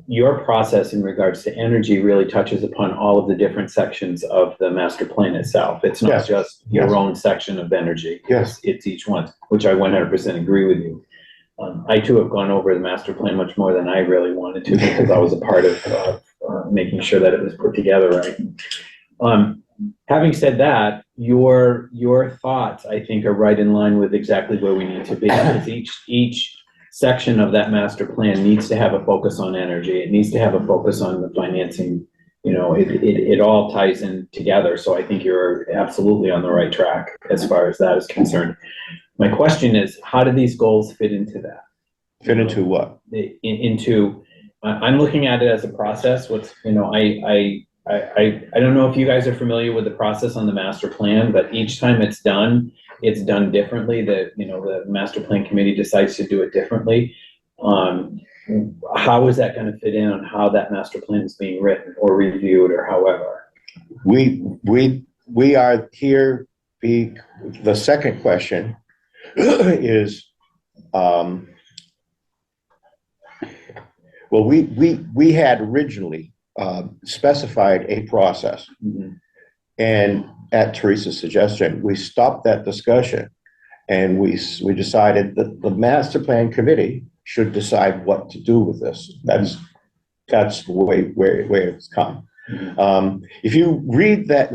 your process in regards to energy really touches upon all of the different sections of the master plan itself. It's not just your own section of energy. Yes. It's each one, which I 100% agree with you. I too have gone over the master plan much more than I really wanted to, because I was a part of making sure that it was put together right. Having said that, your thoughts, I think, are right in line with exactly where we need to be. Because each section of that master plan needs to have a focus on energy. It needs to have a focus on the financing. You know, it all ties in together. So I think you're absolutely on the right track as far as that is concerned. My question is, how do these goals fit into that? Fit into what? I'm looking at it as a process. What's, you know, I don't know if you guys are familiar with the process on the master plan, but each time it's done differently. The master plan committee decides to do it differently. How is that going to fit in on how that master plan is being written or reviewed or however? We are here, the second question is, well, we had originally specified a process. Mm-hmm. And at Teresa's suggestion, we stopped that discussion and we decided that the master plan committee should decide what to do with this. That's the way it's come. Mm-hmm. If you read that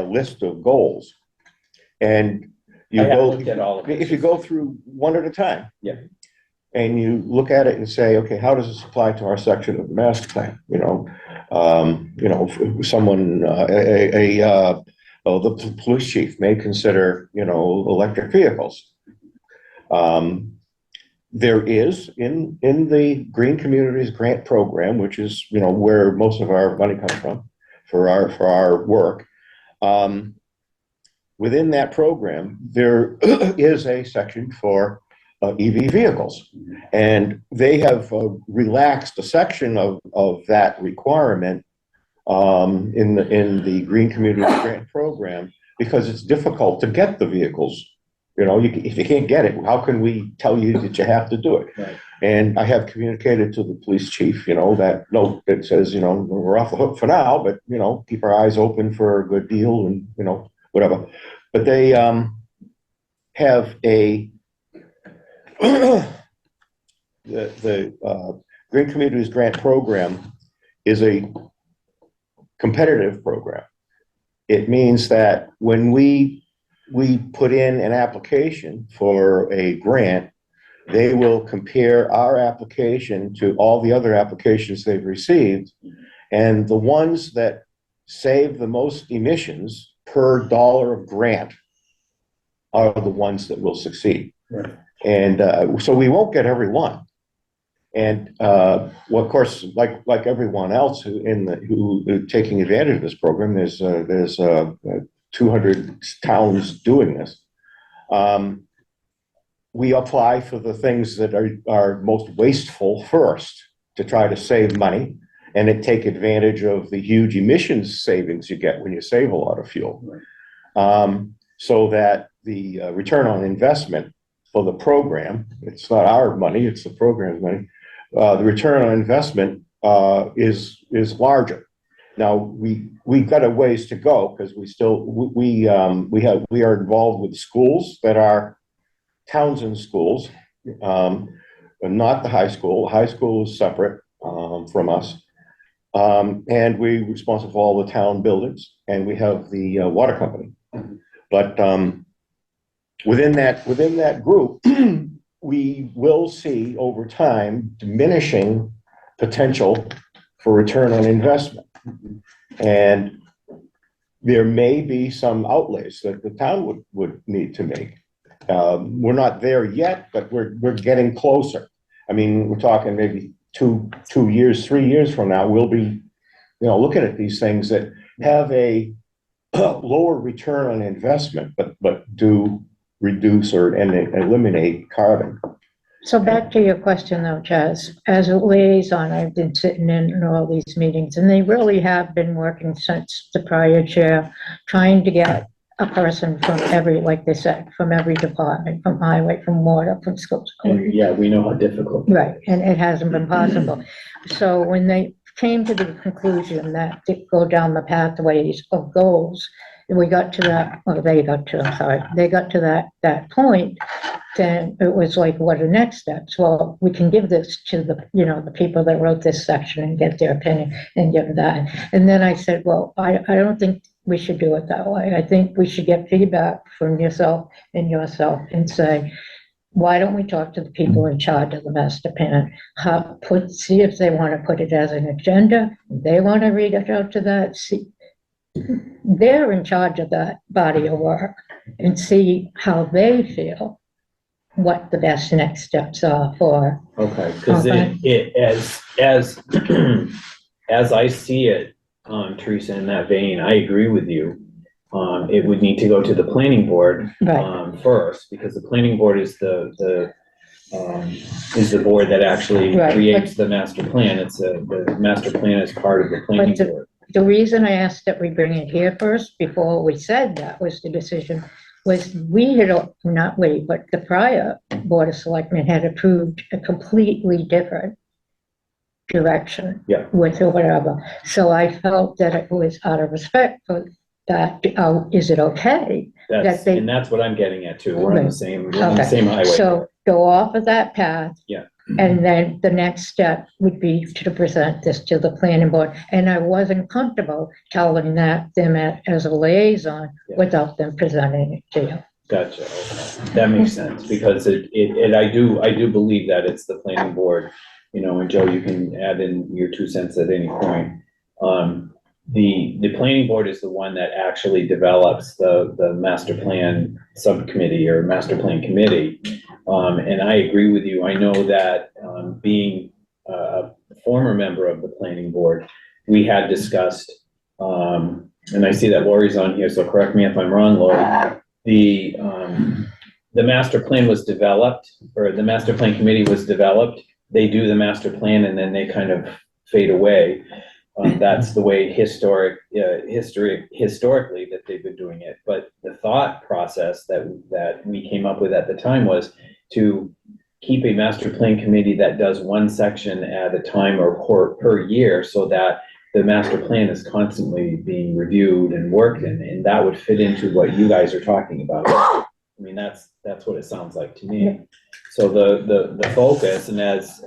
list of goals, and you looked at all of it. if you go through one at a time, yeah, and you look at it and say, okay, how does this apply to our section of the master plan? Someone, the police chief may consider, electric vehicles. There is in the Green Communities Grant Program, which is, where most of our money comes from for our work. Within that program, there is a section for EV vehicles, and they have relaxed a section of that requirement in the Green Communities Grant Program because it's difficult to get the vehicles. If you can't get it, how can we tell you that you have to do it? Right. And I have communicated to the police chief, that note that says, we're off the hook for now, but, keep our eyes open for a good deal and, whatever. But they have the Green Communities Grant Program is a competitive program. It means that when we put in an application for a grant, they will compare our application to all the other applications they've received, and the ones that save the most emissions per dollar of grant are the ones that will succeed. Right. And so we won't get every one. And well, of course, like everyone else who taking advantage of this program, there's 200 towns doing this. We apply for the things that are most wasteful first to try to save money and take advantage of the huge emissions savings you get when you save a lot of fuel. Right. So that the return on investment for the program, it's not our money, it's the program's money, the return on investment is larger. Now we got a ways to go because we are involved with schools that are Townsend schools, not the high school. The high school is separate from us, and we're responsible for all the town buildings, and we have the water company. But within that group, we will see over time diminishing potential for return on investment. And there may be some outlays that the town would need to make. We're not there yet, but we're getting closer. I mean, we're talking maybe 2 years, 3 years from now, we'll be, looking at these things that have a lower return on investment, but do reduce and eliminate carbon. So back to your question though, Chaz, as a liaison, I've been sitting in all these meetings and they really have been working since the prior chair, trying to get a person from like they said, from every department, from highway, from water, from schools. And yeah, we know how difficult. Right, and it hasn't been possible. So when they came to the conclusion that to go down the pathways of goals, we got to that, or they got to, I'm sorry, they got to that point, then it was like, what are the next steps? Well, we can give this to the, the people that wrote this section and get their opinion and give that. And then I said, well, I don't think we should do it that way. I think we should get feedback from yourself and say, why don't we talk to the people in charge of the master plan? See if they want to put it as an agenda. If they want to read it out to that, they're in charge of that body of work, and see how they feel, what the best next steps are for. Okay, because as I see it, Teresa, in that vein, I agree with you. It would need to go to the planning board Right. first, because the planning board is the board that actually Right, creates the master plan. The master plan is part of the planning But board. The reason I asked that we bring it here first, before we said that was the decision, was but the prior Board of Selectmen had approved a completely different direction. Yeah. With or whatever. So I felt that it was out of respect for that, is it okay? And that's what I'm getting at too. We're on the same highway. So go off of that path. Yeah. And then the next step would be to present this to the planning board. And I wasn't comfortable telling them as a liaison without them presenting it to you. Gotcha. Okay. That makes sense, because I do believe that it's the planning board, and Joe, you can add in your 2 cents at any point. The planning board is the one that actually develops the master plan subcommittee or master plan committee. And I agree with you. I know that, being a former member of the planning board, we had discussed, and I see that Lori's on here, so correct me if I'm wrong, Lori. The master plan was developed, or the master plan committee was developed. They do the master plan and then they kind of fade away. That's the way historically that they've been doing it. But the thought process that we came up with at the time was to keep a master plan committee that does one section at a time or per year, so that the master plan is constantly being reviewed and worked in, and that would fit into what you guys are talking about. I mean, that's what it sounds like to me. So the focus, and as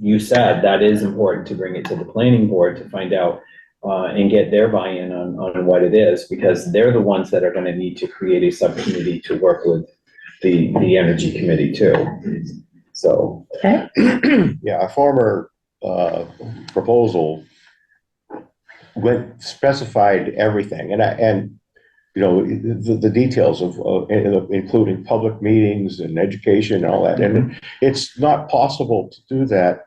you said, that is important to bring it to the planning board to find out and get their buy-in on what it is, because they're the ones that are going to need to create a subcommittee to work with the energy committee too. So. Okay. Yeah, a former proposal specified everything, and the details of including public meetings and education and all that. And it's not possible to do that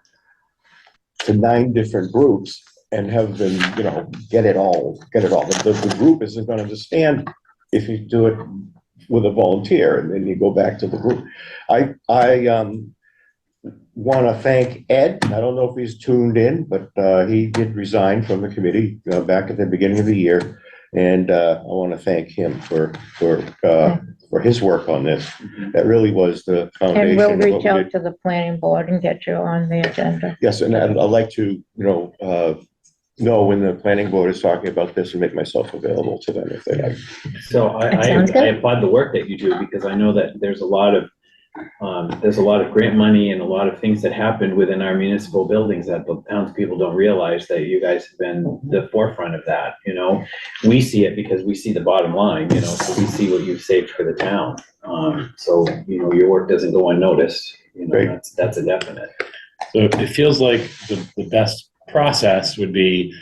to 9 different groups and have them, get it all. The group isn't going to understand if you do it with a volunteer, and then you go back to the group. I want to thank Ed. I don't know if he's tuned in, but he did resign from the committee back at the beginning of the year. And I want to thank him for his work on this. That really was the foundation. And we'll of what reach we out did. to the planning board and get you on the agenda. Yes, and I'd like to, know when the planning board is talking about this and make myself available to them if they like. So I applaud the work that you do, because I know that there's a lot of grant money and a lot of things that happen within our municipal buildings that the townspeople don't realize, that you guys have been the forefront of that. We see it because we see the bottom line, so we see what you've saved for the town. So, your work doesn't go unnoticed, Great. that's a definite. So it feels like the best process would be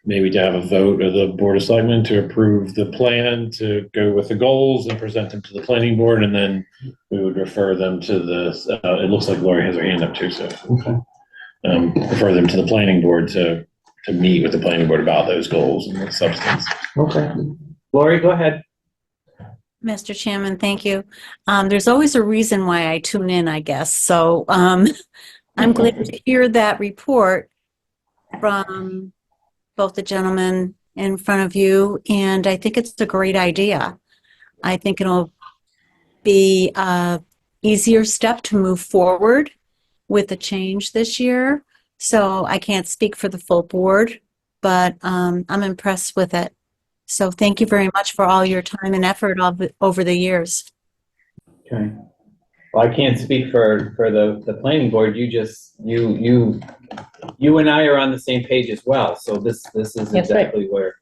maybe to have a vote of the Board of Selectmen to approve the plan, to go with the goals and present them to the planning board, and then we would refer them to it looks like Lori has her hand up too, so. Refer them to the planning board to meet with the planning board about those goals and the substance. Okay. Lori, go ahead. Mr. Chairman, thank you. There's always a reason why I tune in, I guess. So I'm glad to hear that report from both the gentlemen in front of you, and I think it's a great idea. I think it'll be an easier step to move forward with the change this year. So I can't speak for the full board, but I'm impressed with it. So thank you very much for all your time and effort over the years. Okay. Well, I can't speak for the planning board. You and I are on the same page as well. So this is That's right. exactly where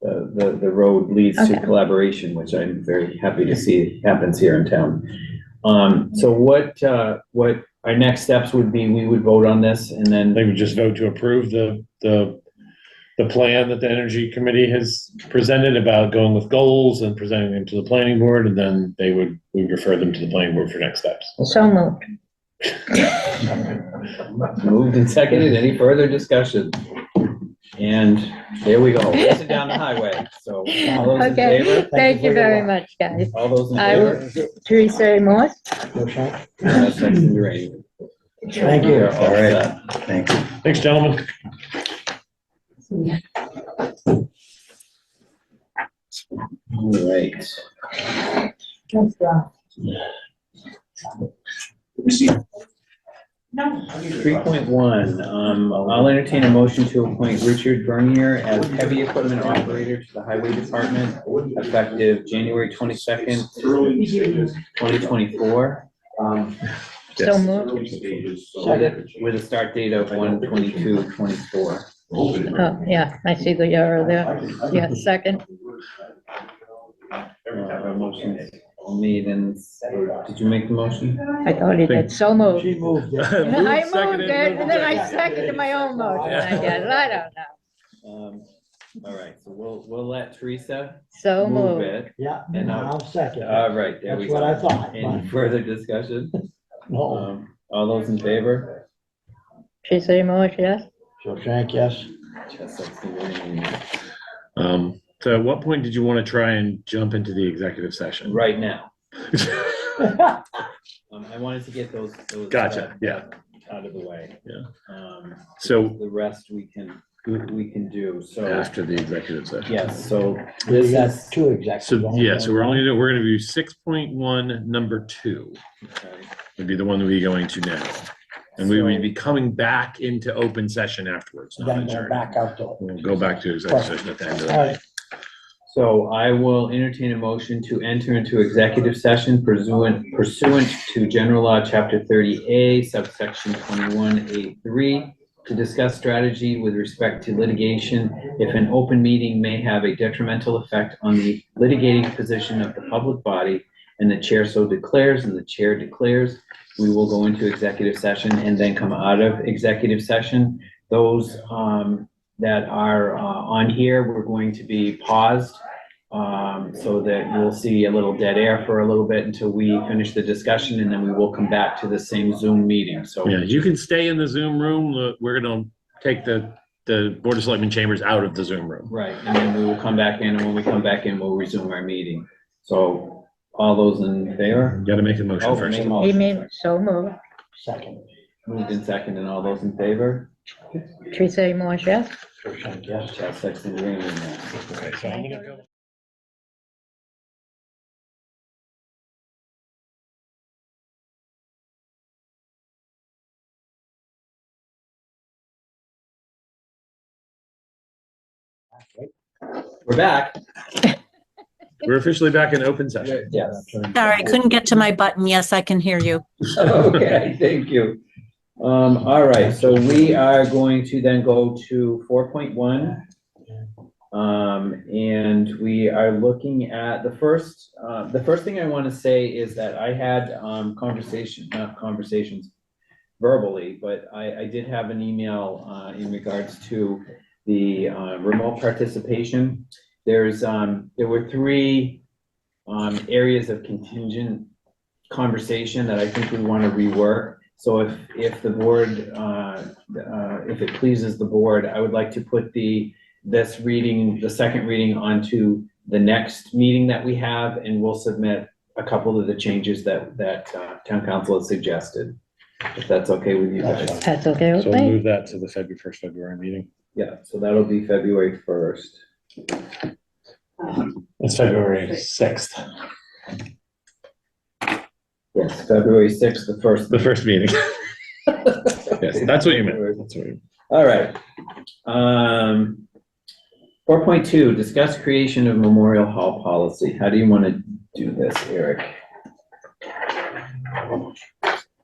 the road leads to Okay. collaboration, which I'm very happy to see happens here in town. So what our next steps would be, we would vote on this and then. They would just vote to approve the plan that the Energy Committee has presented about going with goals and presenting them to the planning board, and then we'd refer them to the planning board for next steps. So moved. Moved and seconded. Any further discussion? And there we go. Racing down the highway. So all those in Okay, favor? thank you very much, guys. All those in I will, favor? Teresa Morse? Sexton Duraney. Thank you. All right. Thank you. Thanks, gentlemen. All right. 3.1, I'll entertain a motion to appoint Richard Bernier as heavy equipment operator to the highway department effective January 22nd, 2024. So moved. With a start date of 1/22/24. Oh, yeah, I see the arrow there. Yeah, second. Motion made and, did you make the motion? I thought he did. So moved. She moved it. I moved it, and then I seconded my own motion, I guess. I don't know. All right, so we'll let Teresa So move moved. it. Yeah, And I'll second. All right, there we That's go. what I thought. Any further discussion? No, All those in favor? Teresa Morse, yes? so Shank, yes. Chest Sexton Duraney. So at what point did you want to try and jump into the executive session? Right now. I wanted to get those. Gotcha, yeah. Out of the way. Yeah. So So the rest we can do, so. after the executive session. Yes, so We this got is. two executives. So, yeah, so we're gonna do 6.1, number 2, Okay. would be the one that we're going to now. And we would be coming back into open session afterwards, not Then go adjourning. back out to. We'll go back to executive session at the end of the All night. right. So I will entertain a motion to enter into executive session pursuant to General Law, Chapter 30A, subsection 21A3, to discuss strategy with respect to litigation if an open meeting may have a detrimental effect on the litigating position of the public body, and the chair so declares, and the chair declares, we will go into executive session and then come out of executive session. Those that are on here, we're going to be paused so that you'll see a little dead air for a little bit until we finish the discussion, and then we will come back to the same Zoom meeting. So Yeah, you can stay in the Zoom room. We're gonna take the Board of Selectmen chambers out of the Zoom room. right, and then we will come back in, and when we come back in, we'll resume our meeting. So all those in favor? You gotta make a motion Oh, first. make a You motion. mean, so moved. Second. Moved in second, and all those in favor? Teresa Morse, yes? So Shank, yes. Chad Sexton Duraney, yes. Okay, so I'm gonna go. We're back. We're officially back in open session. Yes. Sorry, I couldn't get to my button. Yes, I can hear you. Okay, thank you. All right, so we are going to then go to 4.1. And we are looking at the first thing I want to say is that I had not conversations verbally, but I did have an email in regards to the remote participation. There were 3 areas of contingent conversation that I think we want to rework. So if the board, if it pleases the board, I would like to put the second reading onto the next meeting that we have, and we'll submit a couple of the changes that town council has suggested, if that's okay with you guys. That's okay with So we'll me. move that to the February meeting. Yeah, so that'll be February 1st. It's February 6th. Yes, February 6th, the first meeting. Yes, that's what you meant. That's what you meant. All right. 4.2, discuss creation of Memorial Hall policy. How do you want to do this, Eric?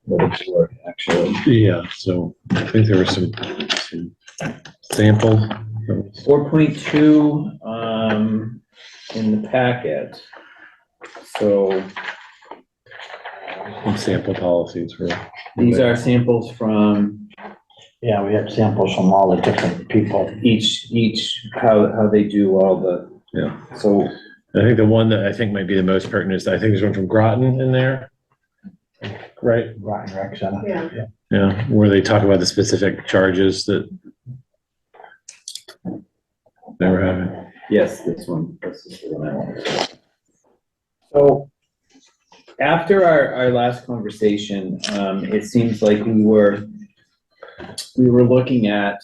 What is work, actually? Yeah, so I think there were some sample. 4.2, in the packet. So Some sample policies for. these are samples from Yeah, we had samples from all the different people. each, how they do all the, Yeah. so, I think the one that I think might be the most pertinent is, I think there's one from Groton in there. Right, Groton Rec Center. Yeah. yeah, where they talk about the specific charges that they were having. yes, this one, this is the one I want. So, after our last conversation, it seems like we were looking at,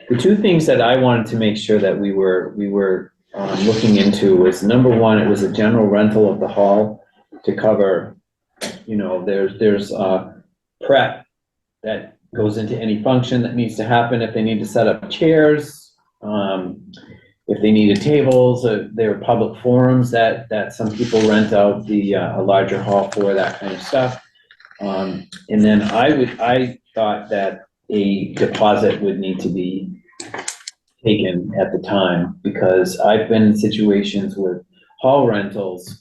the two things that I wanted to make sure that we were looking into was, number one, it was a general rental of the hall to cover, there's prep that goes into any function that needs to happen. If they need to set up chairs, if they needed tables, there are public forums that some people rent out a larger hall for, that kind of stuff. And then I thought that a deposit would need to be taken at the time, because I've been in situations with hall rentals,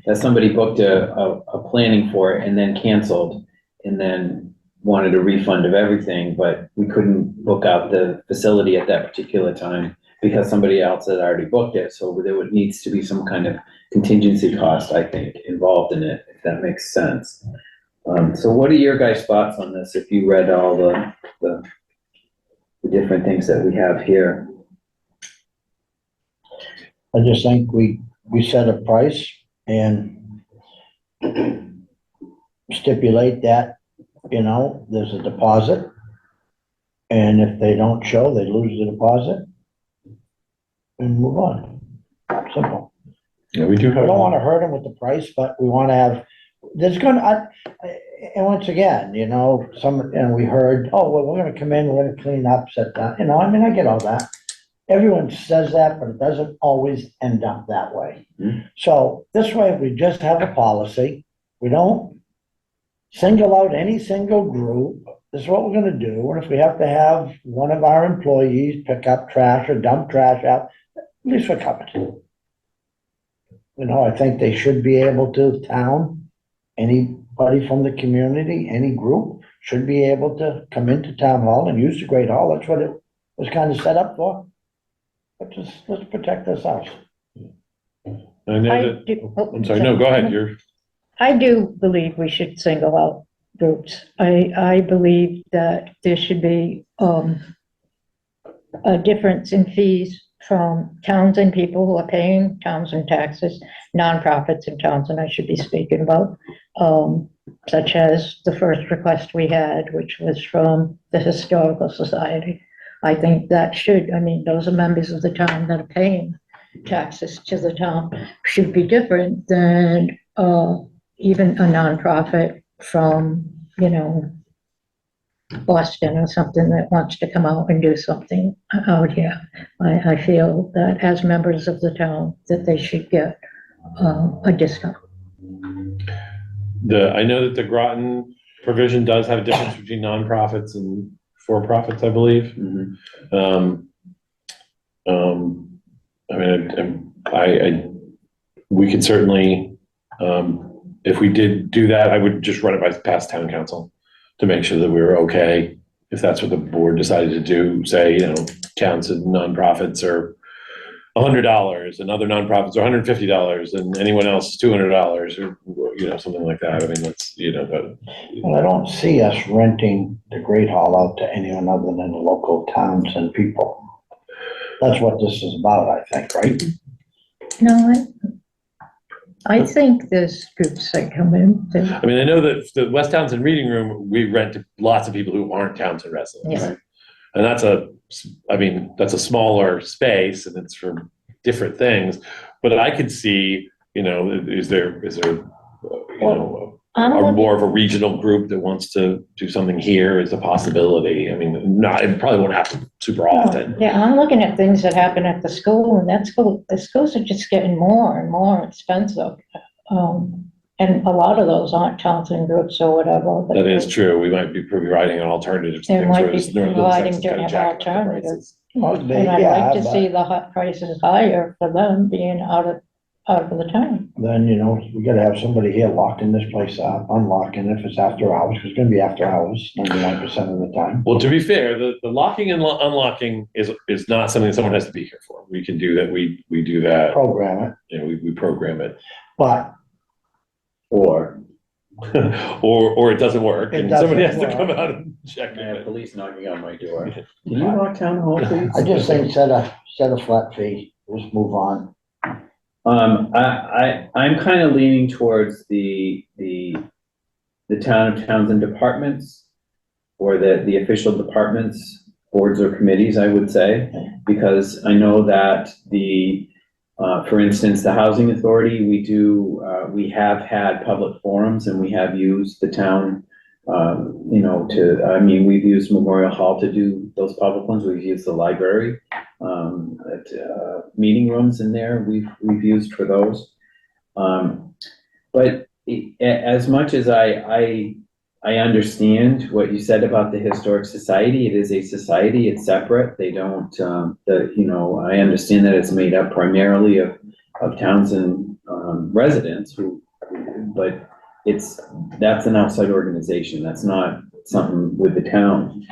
that somebody booked a planning for it and then canceled, and then wanted a refund of everything, but we couldn't book out the facility at that particular time because somebody else had already booked it. So there needs to be some kind of contingency cost, I think, involved in it, if that makes sense. So what are your guys' thoughts on this, if you read all the different things that we have here? I just think we set a price and stipulate that, there's a deposit. And if they don't show, they lose the deposit and move on. Simple. Yeah, we do We don't want to hurt them with the price, but we want to have, and once again, and we heard, oh, well, we're gonna come in, we're gonna clean up, set down, I get all that. Everyone says that, but it doesn't always end up that way. So this way, we just have a policy. We don't single out any single group. This is what we're gonna do. And if we have to have one of our employees pick up trash or dump trash out, at least we're covered. I think they should be able to, town, anybody from the community, any group should be able to come into town hall and use the great hall. That's what it was kind of set up for. Let's protect ourselves. I know that, I'm sorry, no, go ahead, I do believe we should single out groups. I believe that there should be, a difference in fees from Townsend people who are paying Townsend taxes, nonprofits in Townsend I should be speaking about, such as the first request we had, which was from the Historical Society. I think that those are members of the town that are paying taxes to the town, should be different than even a nonprofit from, Boston or something that wants to come out and do something out here. I feel that as members of the town, that they should get a discount. I know that the Groton provision does have a difference between nonprofits and for-profits, I believe. We could certainly, if we did do that, I would just run it past town council to make sure that we were okay. If that's what the board decided to do, say, counts and nonprofits are $100 and other nonprofits are $150 and anyone else is $200 or, something like that. That's, but. Well, I don't see us renting the Great Hall out to anyone other than the local towns and people. That's what this is about, I think, right? No, I think there's groups that come in. I know that the West Townsend Reading Room, we rent to lots of people who aren't Townsend residents. Yeah. Right? And that's a smaller space and it's for different things. But I could see, is there or more of a regional group that wants to do something here is a possibility. I mean, not, it probably won't happen super often. Yeah, I'm looking at things that happen at the school, and the schools are just getting more and more expensive. And a lot of those aren't Townsend groups or whatever. but That is true. We might be providing an alternative. to They things might where be this- those providing sections kinda different jack up the alternatives. prices. Well, they, And I'd yeah, like to but see the hot prices higher for them being out of the town. then, we gotta have somebody here locking this place up, unlocking if it's after hours, 'cause it's gonna be after hours 99% of the time. Well, to be fair, the locking and unlocking is not something that someone has to be here for. We can do that. We do that. Program it, We program it. but Or Or it doesn't work It and somebody has doesn't to come work. out and check I have it. police knocking on my door. Can you lock town hall, please? I just think set a flat fee, just move on. I'm kind of leaning towards the town of Townsend departments, or the official departments, boards or committees, I would say, because I know that for instance, the housing authority, we have had public forums and we have used the town, we've used Memorial Hall to do those public ones. We've used the library, meeting rooms in there, we've used for those. But as much as I understand what you said about the Historic Society, it is a society, it's separate, they don't, I understand that it's made up primarily of Townsend, residents but that's an outside organization, that's not something with the town.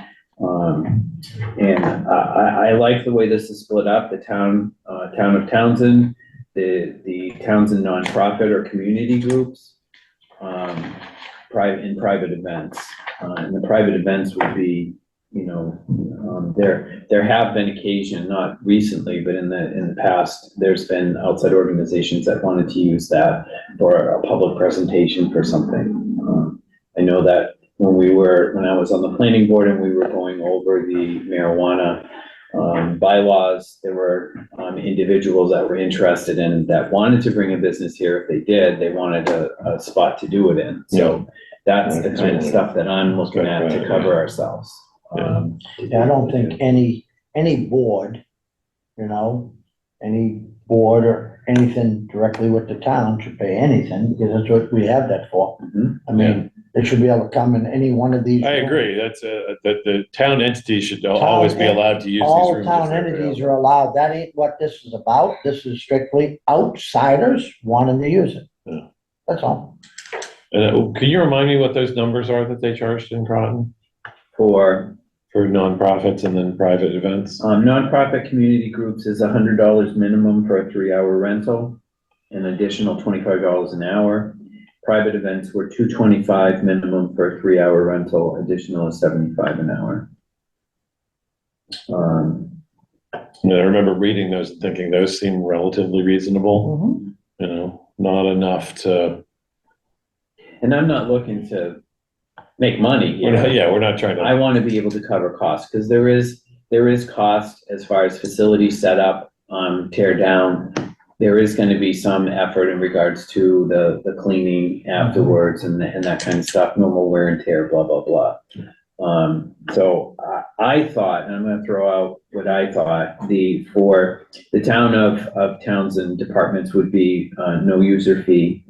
And I like the way this is split up, the town of Townsend, the Townsend nonprofit or community groups, private events. And the private events would be, there have been occasion, not recently, but in the past, there's been outside organizations that wanted to use that for a public presentation for something. I know that when I was on the planning board and we were going over the marijuana bylaws, there were individuals that were interested in, that wanted to bring a business here. If they did, they wanted a spot to do it in. So that's the kind of stuff that I'm looking at to cover ourselves. Yeah, I don't think any board, any board or anything directly with the town should pay anything, because that's what we have that for. I mean, they should be able to come in any one of these. I agree. That's that the town entity should always be allowed to use these All rooms. town entities are allowed. That ain't what this is about. This is strictly outsiders wanting to use it. Yeah. That's all. And can you remind me what those numbers are that they charged in Groton For nonprofits and then private events? nonprofit community groups is $100 minimum for a 3-hour rental, an additional $25 an hour. Private events were $225 minimum for a 3-hour rental, additional is $75 an hour. And I remember reading those and thinking those seem relatively reasonable. Not enough to. And I'm not looking to make money here. We're not trying to. I want to be able to cover costs, because there is cost as far as facility setup, tear down. There is going to be some effort in regards to the cleaning afterwards and that kind of stuff, normal wear and tear, blah, blah, blah. So I thought, and I'm going to throw out what I thought, for the town of Townsend departments would be no user fee.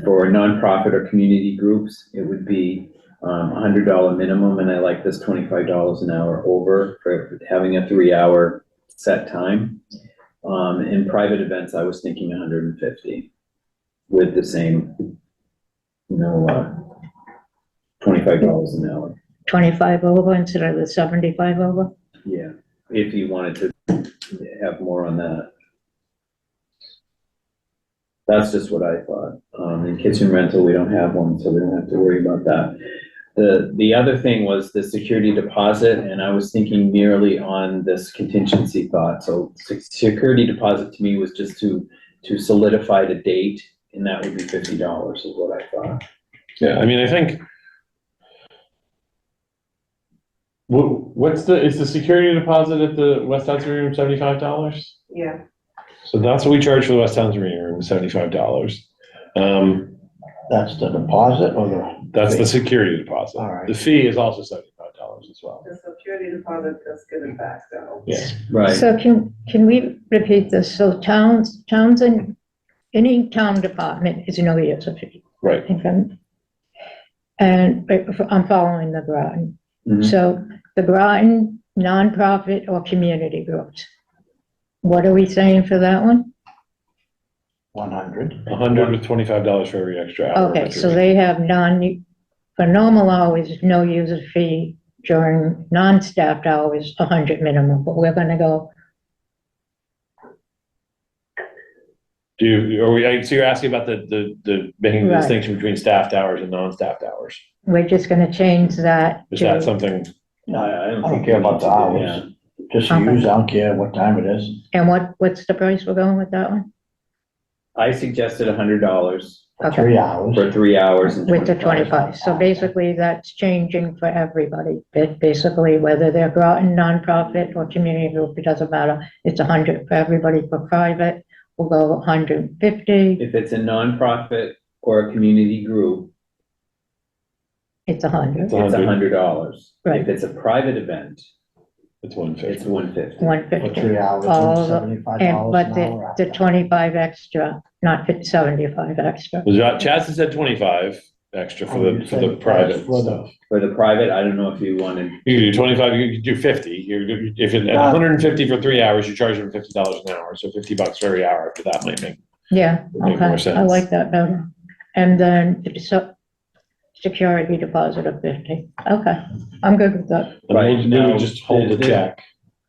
For nonprofit or community groups, it would be $100 minimum, and I like this $25 an hour over for having a 3-hour set time. In private events, I was thinking 150 with the same, $25 an hour. 25 over instead of the 75 over? Yeah, if you wanted to have more on that. That's just what I thought. In kitchen rental, we don't have one, so we don't have to worry about that. The other thing was the security deposit, and I was thinking merely on this contingency thought. So security deposit to me was just to solidify the date, and that would be $50 is what I thought. Yeah, I mean, I think. Is the security deposit at the West Townsend Room $75? Yeah. So that's what we charge for the West Townsend Room, $75. That's the deposit or the? That's the security deposit. All right. The fee is also $75 as well. The security deposit is given back, though. Yeah. Right. So can we repeat this? So towns and any town department is no user fee. Right. Okay. And I'm following the Groton. Mhm. So the Groton nonprofit or community groups, what are we saying for that one? 100. $100 with $25 for every extra hour. Okay, so they have for normal hours, no user fee. During non-staffed hours, 100 minimum, but we're gonna go, So you're asking about the making the Right. distinction between staffed hours and non-staffed hours? we're just gonna change that Is that to, something? No, I I don't care about the hours. Just Okay. use, I don't care what time it is. and what's the price we're going with that one? I suggested $100 For Okay. 3 hours. for 3 hours and With the 25. 25, so basically that's changing for everybody, basically whether they're Groton nonprofit or community group, it doesn't matter. It's 100 for everybody. For private, we'll go 150, If it's a nonprofit or a community group, it's 100, it's $100. Right. If it's a private event, It's 150. it's $150. For 150. 3 hours All and the- $75 And, but an hour. the 25 extra, not 75 extra. Chaz has said 25 extra for the private For the- stuff. For the private, I don't know if you wanted, You can do 25, you can do 50. If it's 150 for 3 hours, you charge them $50 an hour, so $50 for every hour after that might make. Yeah, Would make okay, more I sense. like that better. And then security deposit of 50. Okay, I'm good with that. And Right, we now, would just hold the the- check.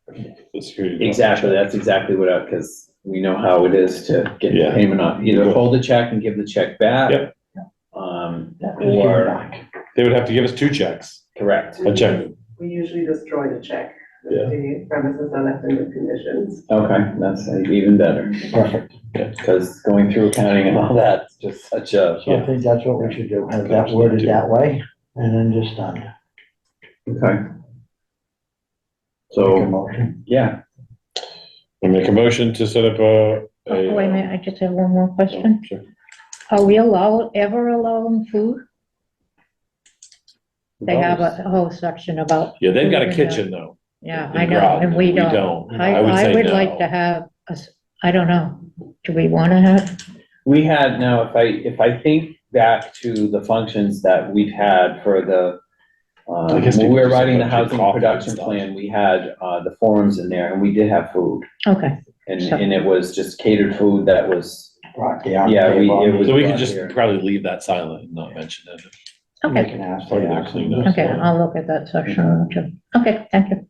The security deposit exactly, check. that's exactly what, because we know how it is to get the Yeah. payment off. Either hold the check and give the check back. Yep. Or, They would have to give us 2 checks. correct. A check. We usually destroy the check. Yeah. The premises are left in good conditions. Okay, that's even better, Perfect. because going through accounting and all that, is just such a, So I think that's what we should do, have that worded that way, and then just done. okay. Make a So, motion. yeah, We make a motion to set up Oh, wait a minute, I just have one more question. Sure. Are we ever allowing food? They have a whole section about. Yeah, they've got a food in kitchen though. Yeah, in I know, Groton, and we don't. I would say I would no. like to have, I don't know, do we want to have? we had, now, if I think back to the functions that we've had for the, I guess when we were people just writing the have, like, housing coffee and production stuff. plan, we had, the forums in there, and we did have food. Okay, And, So- and it was just catered food that was, Brought the on Yeah, the it table. was- So we could brought just here. probably leave that silent and not mention it. We okay, can ask, Part of they their ask cleanup. them. okay, I'll look at that section too. Okay, thank you.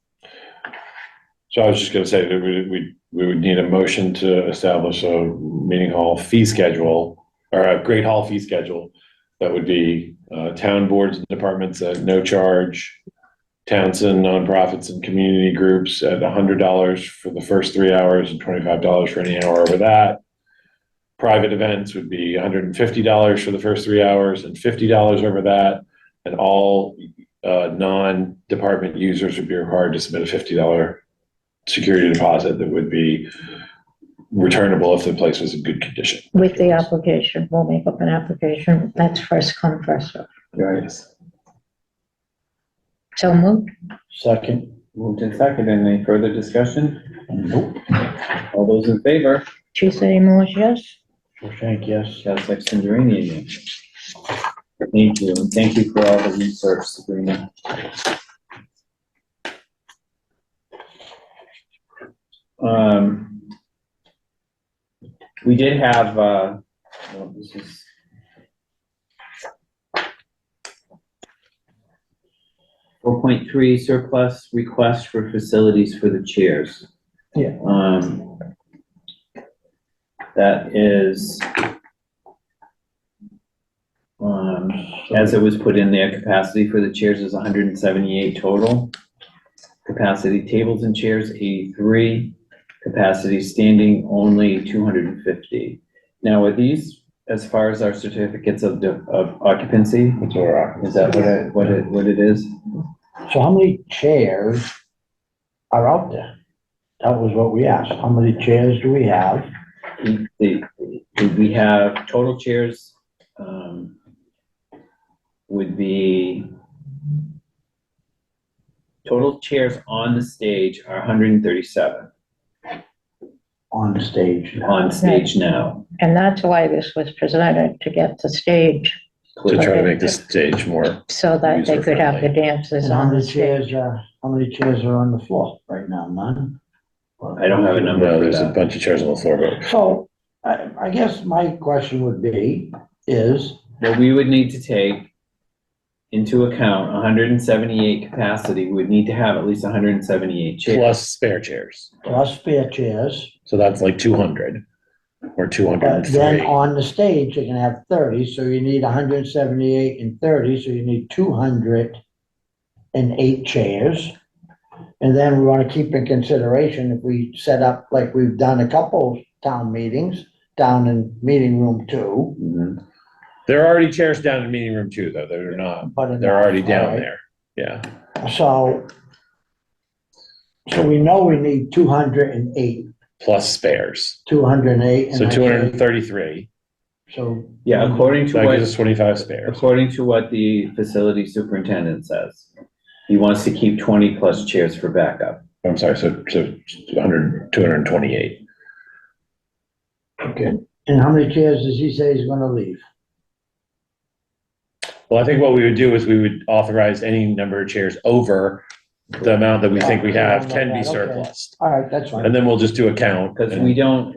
So I was just gonna say that we would need a motion to establish a meeting hall fee schedule or a great hall fee schedule. That would be, town boards and departments at no charge. Towns and nonprofits and community groups at $100 for the first 3 hours and $25 for any hour over that. Private events would be $150 for the first 3 hours and $50 over that. And all non-department users would be required to submit a $50 security deposit that would be returnable if the place was in good condition. With the application, we'll make up an application. That's first come, first served. right, So moved. Second. moved and seconded. Any further discussion? Nope. All those in favor? Teresa Moore, yes? Shank, yes. Chaz Sexton-Duranian, yes. Thank you, and thank you for all the research, Sabrina. We did have, well, this is. Four point three surplus request for facilities for the chairs. Yeah. That is, as it was put in there, capacity for the chairs is 178 total. Capacity tables and chairs, 83. Capacity standing only 250. Now, are these, as far as our certificates of occupancy? That's all right. Is that what it is? So how many chairs are out there? That was what we asked. How many chairs do we have? We have total chairs, would be total chairs on the stage are 137 On the stage. on stage now. And that's why this was presented, to get the stage, To try to make the stage more, so that they could have the User-friendly. dances And how on the many stage. chairs, how many chairs are on the floor right now? None? I don't have a number no, for there's a that. bunch of chairs on the floor, but So, I guess my question would be, is, Well, we would need to take into account 178 capacity. We would need to have at least 178 chairs. plus spare chairs. plus spare chairs, So that's like 200 or but 203. then on the stage, you're gonna have 30, so you need 178 and 30, so you need 208 chairs. And then we wanna keep in consideration, if we set up, like we've done a couple town meetings, down in meeting room 2. Mhm. There are already chairs down in meeting room 2, though. They're not, But they're already down alright. there. Yeah. So we know we need 208, Plus spares. 208. So and I say- 233. So. Yeah, according to That what, gives us 25 spares. according to what the facility superintendent says, he wants to keep 20 plus chairs for backup. I'm sorry, so 228. Okay, and how many chairs does he say he's gonna leave? Well, I think what we would do is we would authorize any number of chairs over the amount that we think we have can be surplus. All right, that's fine. And then we'll just do a count. Because we don't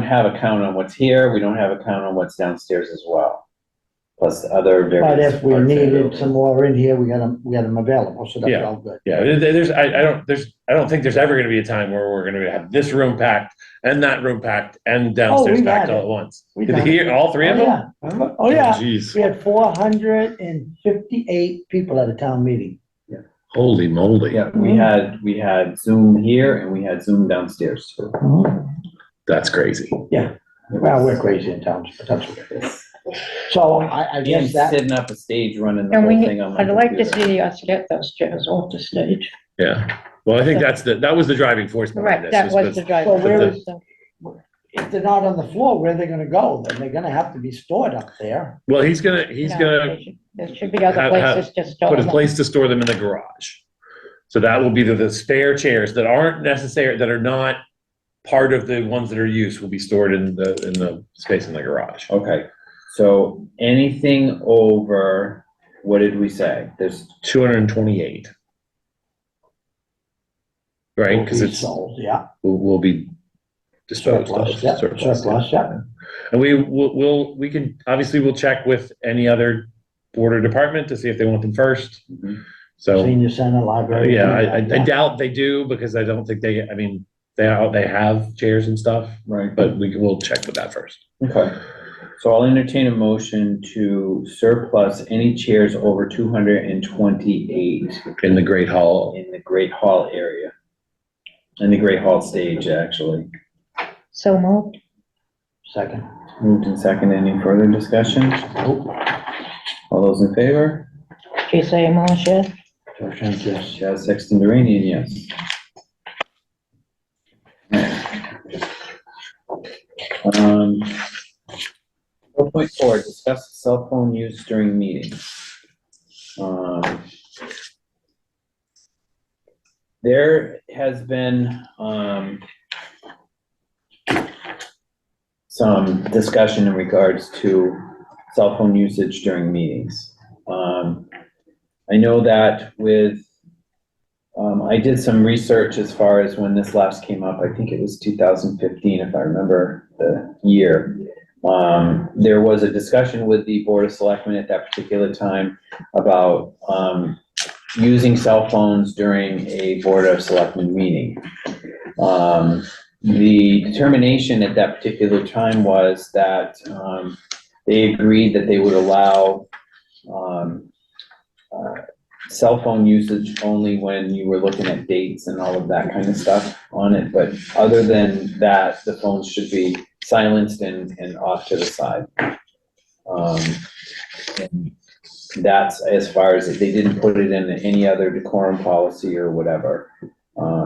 have a count on what's here, we don't have a count on what's downstairs as well. Plus other But various. if we parts of the needed building. some more in here, we got them available, so that's Yeah. all good. Yeah, I don't think there's ever gonna be a time where we're gonna have this room packed and that room packed and downstairs we've packed had all it. at once. We've Did done you hear all three of them? Yeah. Oh, yeah, Jeez, we had 458 people at a town meeting. holy moly. Yeah, we had Zoom here and we had Zoom downstairs too. That's crazy. Well, we're crazy in towns, but that's okay. So I I'm guess that, setting up a stage running the And whole we thing need, on my I'd like to computer. see us get those chairs off the stage. Yeah. Well, I think that was the driving force behind Right, this. that was the Well, driver. where is- if they're not on the floor, where are they gonna go? Then they're gonna have to be stored up there. Well, he's No, gonna there should be other have- places to store put a them. place to store them in the garage. So that will be the spare chairs that aren't necessary, that are not part of the ones that are used will be stored in the space in the garage. Okay, so anything over, what did we say? There's 228. Right, because Will be it's, sold, yeah. will be disposed of. Surplus, yeah, surplus, yeah. And we can, obviously we'll check with any other board or department to see if they want them first. So, Senior center, library. yeah, I doubt they do because I don't think they have chairs and stuff, right. but we'll check with that first. Okay, so I'll entertain a motion to surplus any chairs over 228 In the Great Hall. in the Great Hall area. In the Great Hall stage, actually. So moved. Second. Moved and second. Any further discussion? All those in favor? Did you say motion? Motion, yes. Chaz Sexton Duranian, yes. Um, 4.4, discuss cell phone use during meetings. There has been, some discussion in regards to cell phone usage during meetings. I know that with, I did some research as far as when this last came up. I think it was 2015, if I remember the year. There was a discussion with the Board of Selectmen at that particular time about using cell phones during a Board of Selectmen meeting. The determination at that particular time was that they agreed that they would allow cell phone usage only when you were looking at dates and all of that kind of stuff on it. But other than that, the phones should be silenced and off to the side. And that's as far as, they didn't put it in any other decorum policy or whatever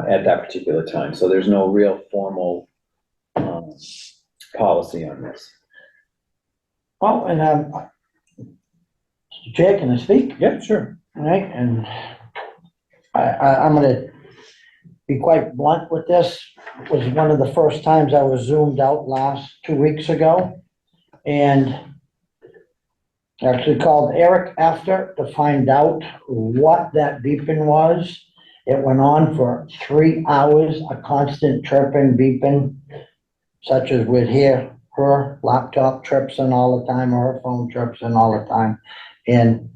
at that particular time. So there's no real formal policy on this. Well, and Mr. Chair, can I speak? Yep, sure. All right, and I'm gonna be quite blunt with this. It was one of the first times I was zoomed out last 2 weeks ago. And actually called Eric after to find out what that beeping was. It went on for 3 hours, a constant chirping, beeping, such as we'd hear her laptop chirping all the time, or her phone chirping all the time. And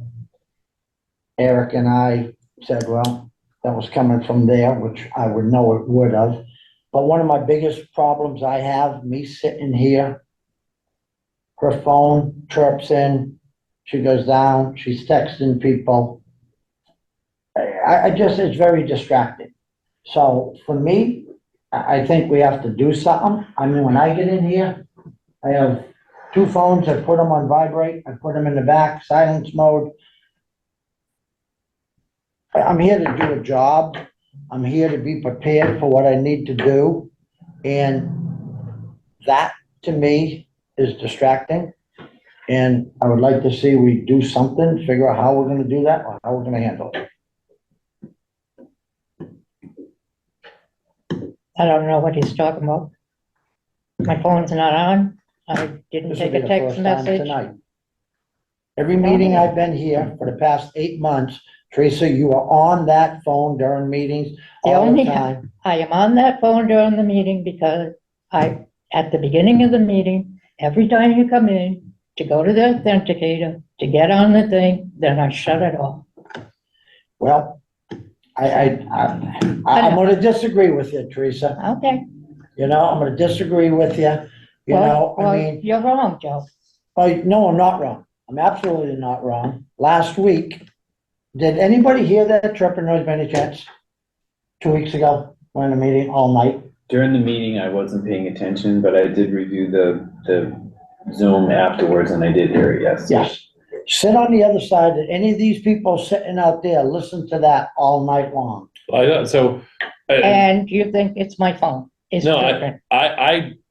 Eric and I said, well, that was coming from there, which I would know it would have. But one of my biggest problems I have, me sitting here, her phone chirps in, she goes down, she's texting people. I just, it's very distracting. So for me, I think we have to do something. I mean, when I get in here, I have 2 phones, I put them on vibrate, I put them in the back, silence mode. I'm here to do a job. I'm here to be prepared for what I need to do. And that, to me, is distracting. And I would like to see we do something, figure out how we're gonna do that, or how we're gonna handle it. I don't know what he's talking about. My phone's not on. I didn't This will take be a the text first time message. tonight. Every meeting I've been here for the past 8 months, Teresa, you are on that phone during meetings all the time. I am on that phone during the meeting because at the beginning of the meeting, every time you come in, to go to the authenticator, to get on the thing, then I shut it off. Well, I'm gonna disagree with you, Teresa. Okay. You know, I'm gonna disagree with you. You know, I mean, You're wrong, Joe. no, I'm not wrong. I'm absolutely not wrong. Last week, did anybody hear that chirping noise by any chance? 2 weeks ago, we're in a meeting all night. During the meeting, I wasn't paying attention, but I did review the Zoom afterwards, and I did hear it, yes. Yes. Sit on the other side, and any of these people sitting out there, listen to that all night long. And you think it's my phone? It's No, different.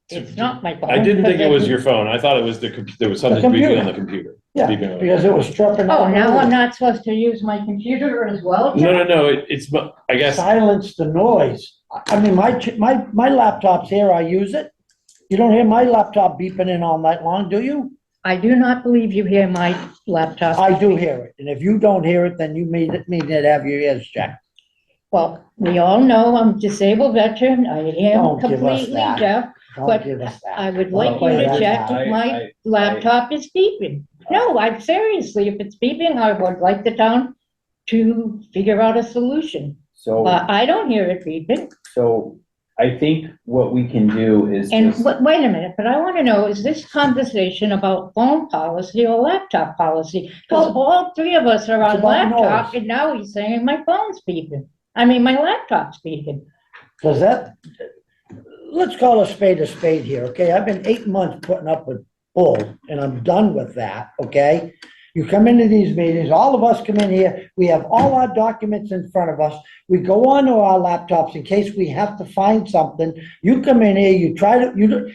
It's not my phone. I didn't think it was because your phone. I thought it was there was something beeping on the computer. Yeah, Beeping on- because it was chirping. Oh, now I'm not supposed to use my computer as well? No, it's, I guess, Silence the noise. I mean, my laptop's here, I use it. You don't hear my laptop beeping in all night long, do you? I do not believe you hear my laptop. I do hear it, and if you don't hear it, then you need to have your ears checked. Well, we all know I'm a disabled veteran. I am Don't give us completely that. deaf. Don't But give us that. I would Don't like you play to that check down. if my laptop is beeping. No, I'm seriously, if it's beeping, I would like the town to figure out a solution. So, But I don't hear it beeping. so I think what we can do is And just, wait a minute, but I want to know, is this conversation about phone policy or laptop policy? Because all 3 of us are It's on about laptop, noise. and now he's saying my phone's beeping. I mean, my laptop's beeping. Does that, let's call a spade here, okay? I've been 8 months putting up with bull, and I'm done with that, okay? You come into these meetings, all of us come in here, we have all our documents in front of us. We go onto our laptops in case we have to find something. You come in here,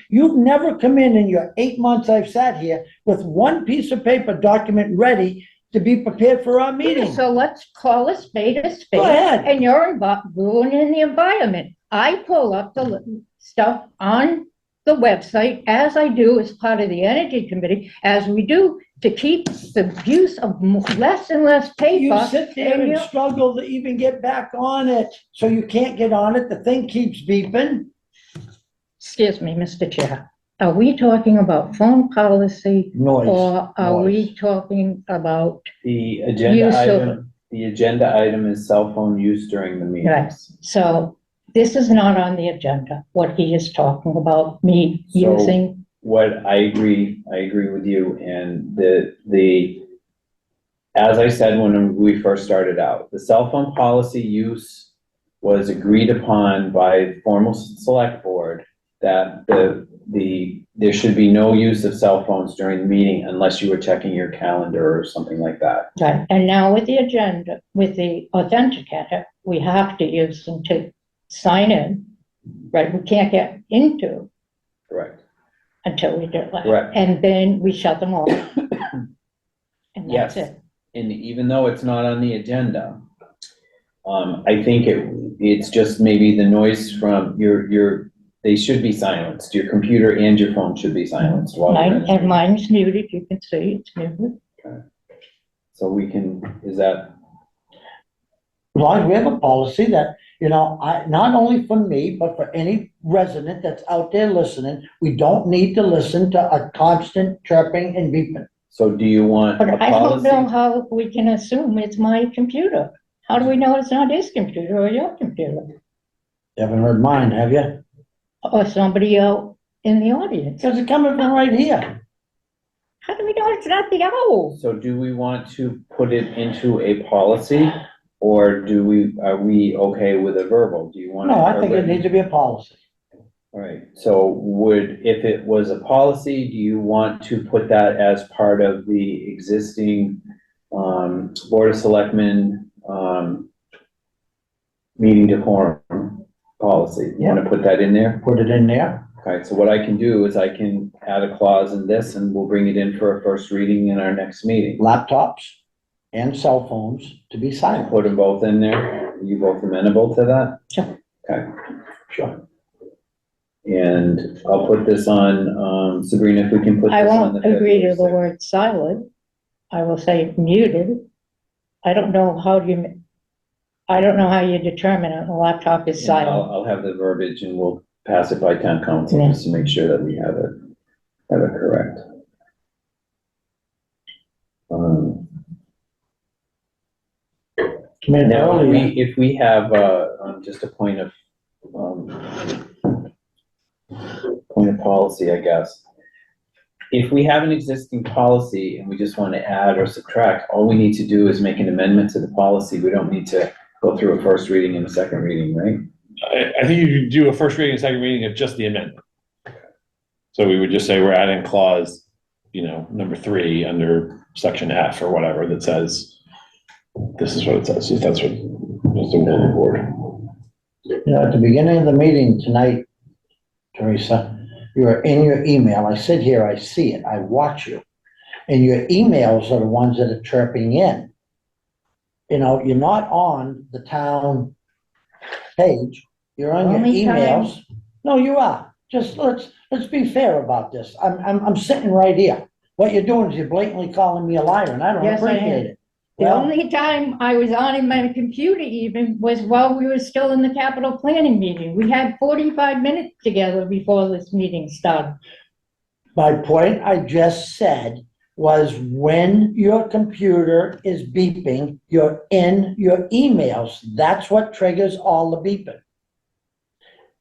you've never come in your 8 months I've sat here with one piece of paper document ready to be prepared for our meeting. So let's call a spade a spade. Go ahead. And you're ruining the environment. I pull up the stuff on the website, as I do as part of the Energy Committee, as we do, to keep the use of less and less paper. You sit there and struggle to even get back on it, so you can't get on it, the thing keeps beeping. Excuse me, Mr. Chair, are we talking about phone policy? Noise. Or are Noise. we talking about, the agenda Use of- item, the agenda item is cell phone use during the right, meetings. so this is not on the agenda, what he is talking about, me So- using. What I agree with you, and as I said when we first started out, the cell phone policy use was agreed upon by formal select board that there should be no use of cell phones during the meeting unless you were checking your calendar or something like that. Right, and now with the agenda, with the authenticator, we have to use them to sign in, right? We can't get into Correct. until we do that. Correct. And then we shut them off. And that's Yes. it. and even though it's not on the agenda, I think it's just maybe the noise from they should be silenced. Your computer and your phone should be silenced while you're in the meeting. Mine's muted, you can see it's muted. So we can, is that, As long as we have a policy that, not only for me, but for any resident that's out there listening, we don't need to listen to a constant chirping and beeping. so do you want But a I don't know policy? how we can assume it's my computer. How do we know it's not his computer or your computer? You haven't heard mine, have you? Or somebody out in the audience? Because it's coming from right here. How do we know it's not the owl? So do we want to put it into a policy, or are we okay with a verbal? Do you want? No, I a think it written? needs to be a policy. All right, so if it was a policy, do you want to put that as part of the existing, Board of Selectmen, meeting decorum policy? You wanna put that in there? Put it in there. Okay, so what I can do is I can add a clause in this and we'll bring it in for a first reading in our next meeting. Laptops and cell phones to be silent. Put them both in there. Are you both amenable to that? Sure. Okay, sure. And I'll put this on, Sabrina, if we can put I this on won't the agree to the February word silent. I will say muted. I don't know how you determine a laptop is 6th. And silent. I'll have the verbiage and we'll pass it by town council Yeah. just to make sure that we have it correct. Now, if we have, just a point of policy, I guess. If we have an existing policy and we just want to add or subtract, all we need to do is make an amendment to the policy. We don't need to go through a first reading and a second reading, right? I think you could do a first reading and second reading of just the amendment. So we would just say we're adding clause, number 3 under section F or whatever that says, this is what it says, if that's what was the will of the board. At the beginning of the meeting tonight, Teresa, you are in your email. I sit here, I see it, I watch you. And your emails are the ones that are chirping in. You're not on the town page, you're on your Only time- emails. No, you are. Just let's be fair about this. I'm sitting right here. What you're doing is you're blatantly calling me a liar and I don't Yes, I am. appreciate it. The Well, only time I was on in my computer even was while we were still in the capital planning meeting. We had 45 minutes together before this meeting started. my point I just said was when your computer is beeping, you're in your emails. That's what triggers all the beeping.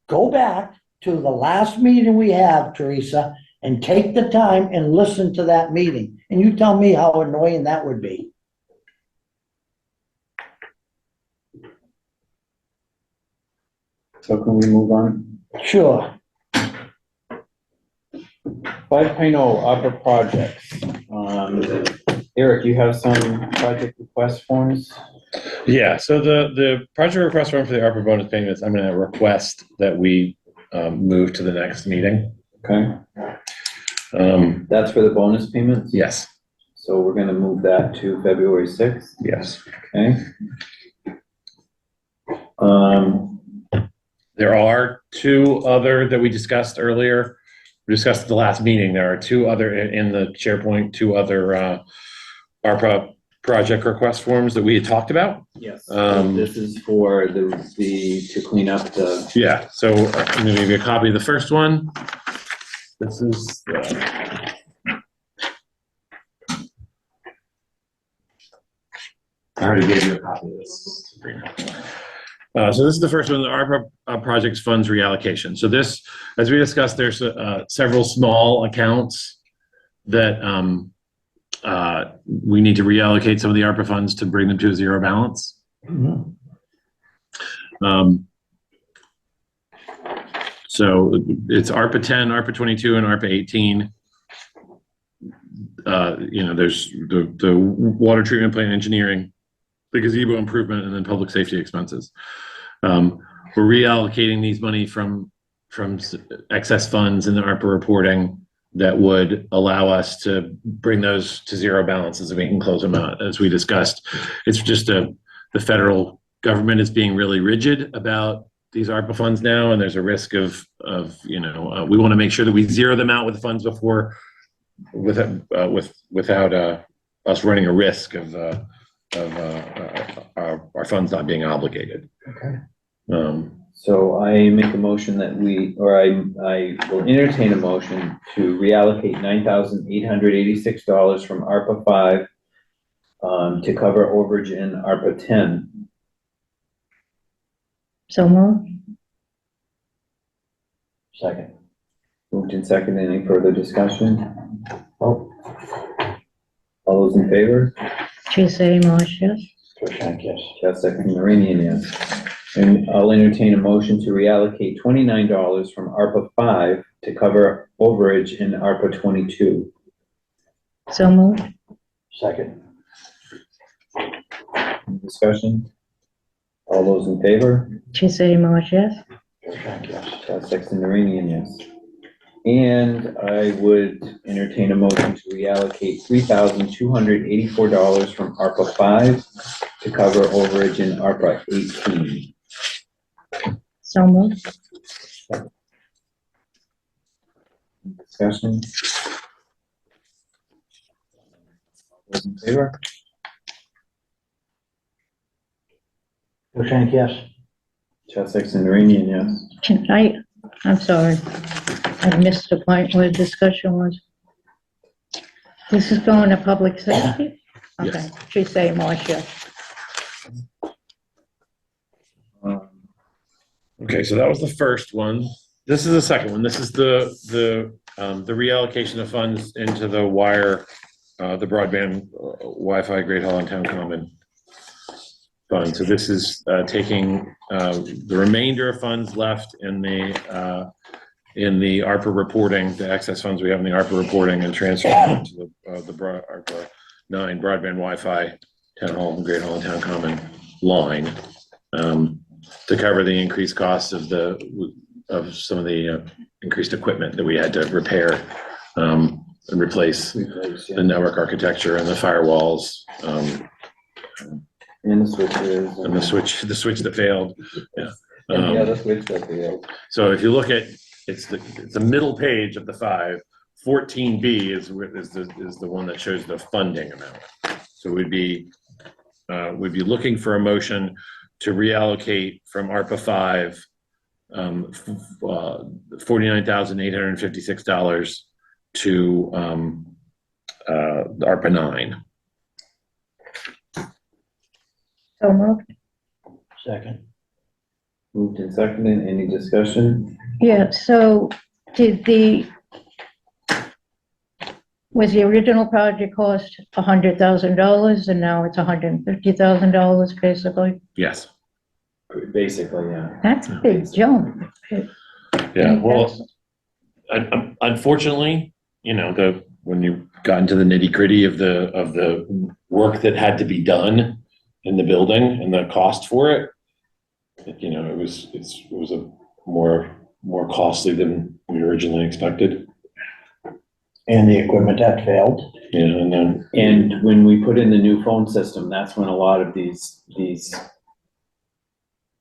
Go back to the last meeting we have, Teresa, and take the time and listen to that meeting. And you tell me how annoying that would be. So can we move on? Sure. 5.0 opera projects. Eric, you have some project request forms? Yeah, so the project request form for the ARPA bonus payments, I'm gonna request that we move to the next meeting. Okay, that's for the bonus payments? Yes, So we're gonna move that to February 6th, yes. okay? There are 2 other that we discussed earlier. We discussed at the last meeting. There are 2 other in the SharePoint, 2 other ARPA project request forms that we had talked about. Yes. This is for to clean up the. Yeah, so I'm gonna give you a copy of the first one. This is. I already gave you a copy of this, Sabrina. So this is the first one, the ARPA projects funds reallocation. So this, as we discussed, there's several small accounts that we need to reallocate some of the ARPA funds to bring them to a 0 balance. Mhm. So it's ARPA 10, ARPA 22, and ARPA 18. There's the water treatment plant engineering, the gazebo improvement, and then public safety expenses. We're reallocating these money from excess funds in the ARPA reporting that would allow us to bring those to zero balances and we can close them out, as we discussed. It's just the federal government is being really rigid about these ARPA funds now, and there's a risk of we want to make sure that we zero them out with the funds before, without us running a risk of our funds not being obligated. Okay. So I make a motion that I will entertain a motion to reallocate $9,886 from ARPA 5 to cover overage in ARPA 10. So moved. Second. Moved and seconded. Any further discussion? Oh, All those in favor? Tuesday, March, yes. Shashank, yes. Chesed Meridian, yes. And I'll entertain a motion to reallocate $29 from ARPA 5 to cover overage in ARPA 22. So moved. Second. Any discussion? All those in favor? Tuesday, March, yes. Shashank, yes. Chesed Meridian, yes. And I would entertain a motion to reallocate $3,284 from ARPA 5 to cover overage in ARPA 18. So moved. Discussion? All those in favor? Shashank, yes. Chesed Meridian, yes. I'm sorry. I missed the point where the discussion was. This is going to public safety? Okay, Yes. Tuesday, March, yes. Okay, so that was the first one. This is the second one. This is the reallocation of funds into the wire, the broadband Wi-Fi Great Hall and Town Common fund. So this is taking the remainder of funds left in the ARPA reporting, the excess funds we have in the ARPA reporting, and transferring them to the ARPA 9 broadband Wi-Fi Town Hall and Great Hall and Town Common line. To cover the increased cost of some of the increased equipment that we had to repair and replace the network architecture and the firewalls And the switches. and the switch that failed. Yeah. And the other switch that failed. So if you look at it's the middle page of the 5, 14B is the one that shows the funding amount. So we'd be looking for a motion to reallocate from ARPA 5 $49,856 to ARPA 9. So moved. Second. Moved and seconded. Any discussion? Yeah, so was the original project cost $100,000 and now it's $150,000 basically? Yes. Basically, yeah. That's a big jump. Yeah. Well, unfortunately, when you got into the nitty gritty of the work that had to be done in the building and the cost for it, it was a more costly than we originally expected. And the equipment that failed. Yeah, And when we put in the new phone system, that's when a lot of these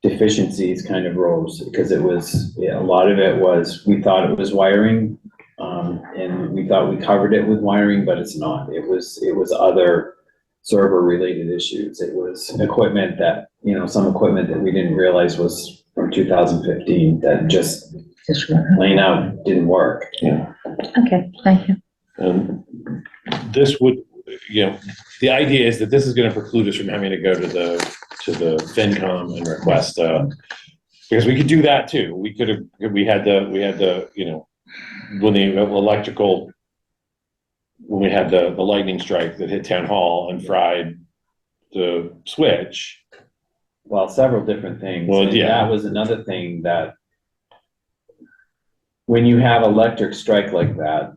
deficiencies kind of rose, because a lot of it was, we thought it was wiring, and we thought we covered it with wiring, but it's not. It was other server related issues. It was equipment that, some equipment that we didn't realize was from 2015 that just plain out didn't work. Yeah. Okay, thank you. And this would, the idea is that this is going to preclude us from having to go to the FinCom and request, because we could do that too. We had the when we had the lightning strike that hit Town Hall and fried the switch. Well, several different things. Well, And yeah. that was another thing that when you have electric strike like that,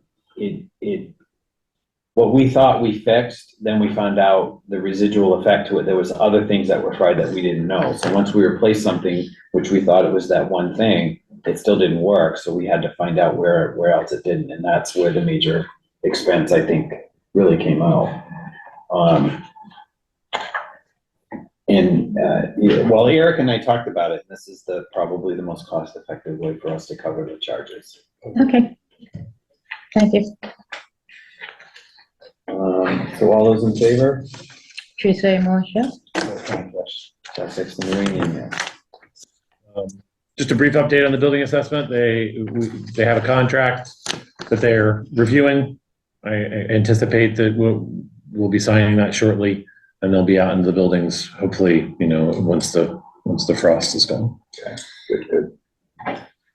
what we thought we fixed, then we found out the residual effect to it. There was other things that were fried that we didn't know. So once we replaced something, which we thought it was that one thing, it still didn't work, so we had to find out where else it didn't, and that's where the major expense, I think, really came out. Well, Eric and I talked about it, and this is probably the most cost-effective way for us to cover the charges. Okay. Thank you. So all those in favor? Teresa Moore, yes? Jeff Sexton, Marine, yes. Just a brief update on the building assessment. They have a contract that they're reviewing. I anticipate that we'll be signing that shortly, and they'll be out in the buildings, hopefully, once the frost is gone. Okay, good.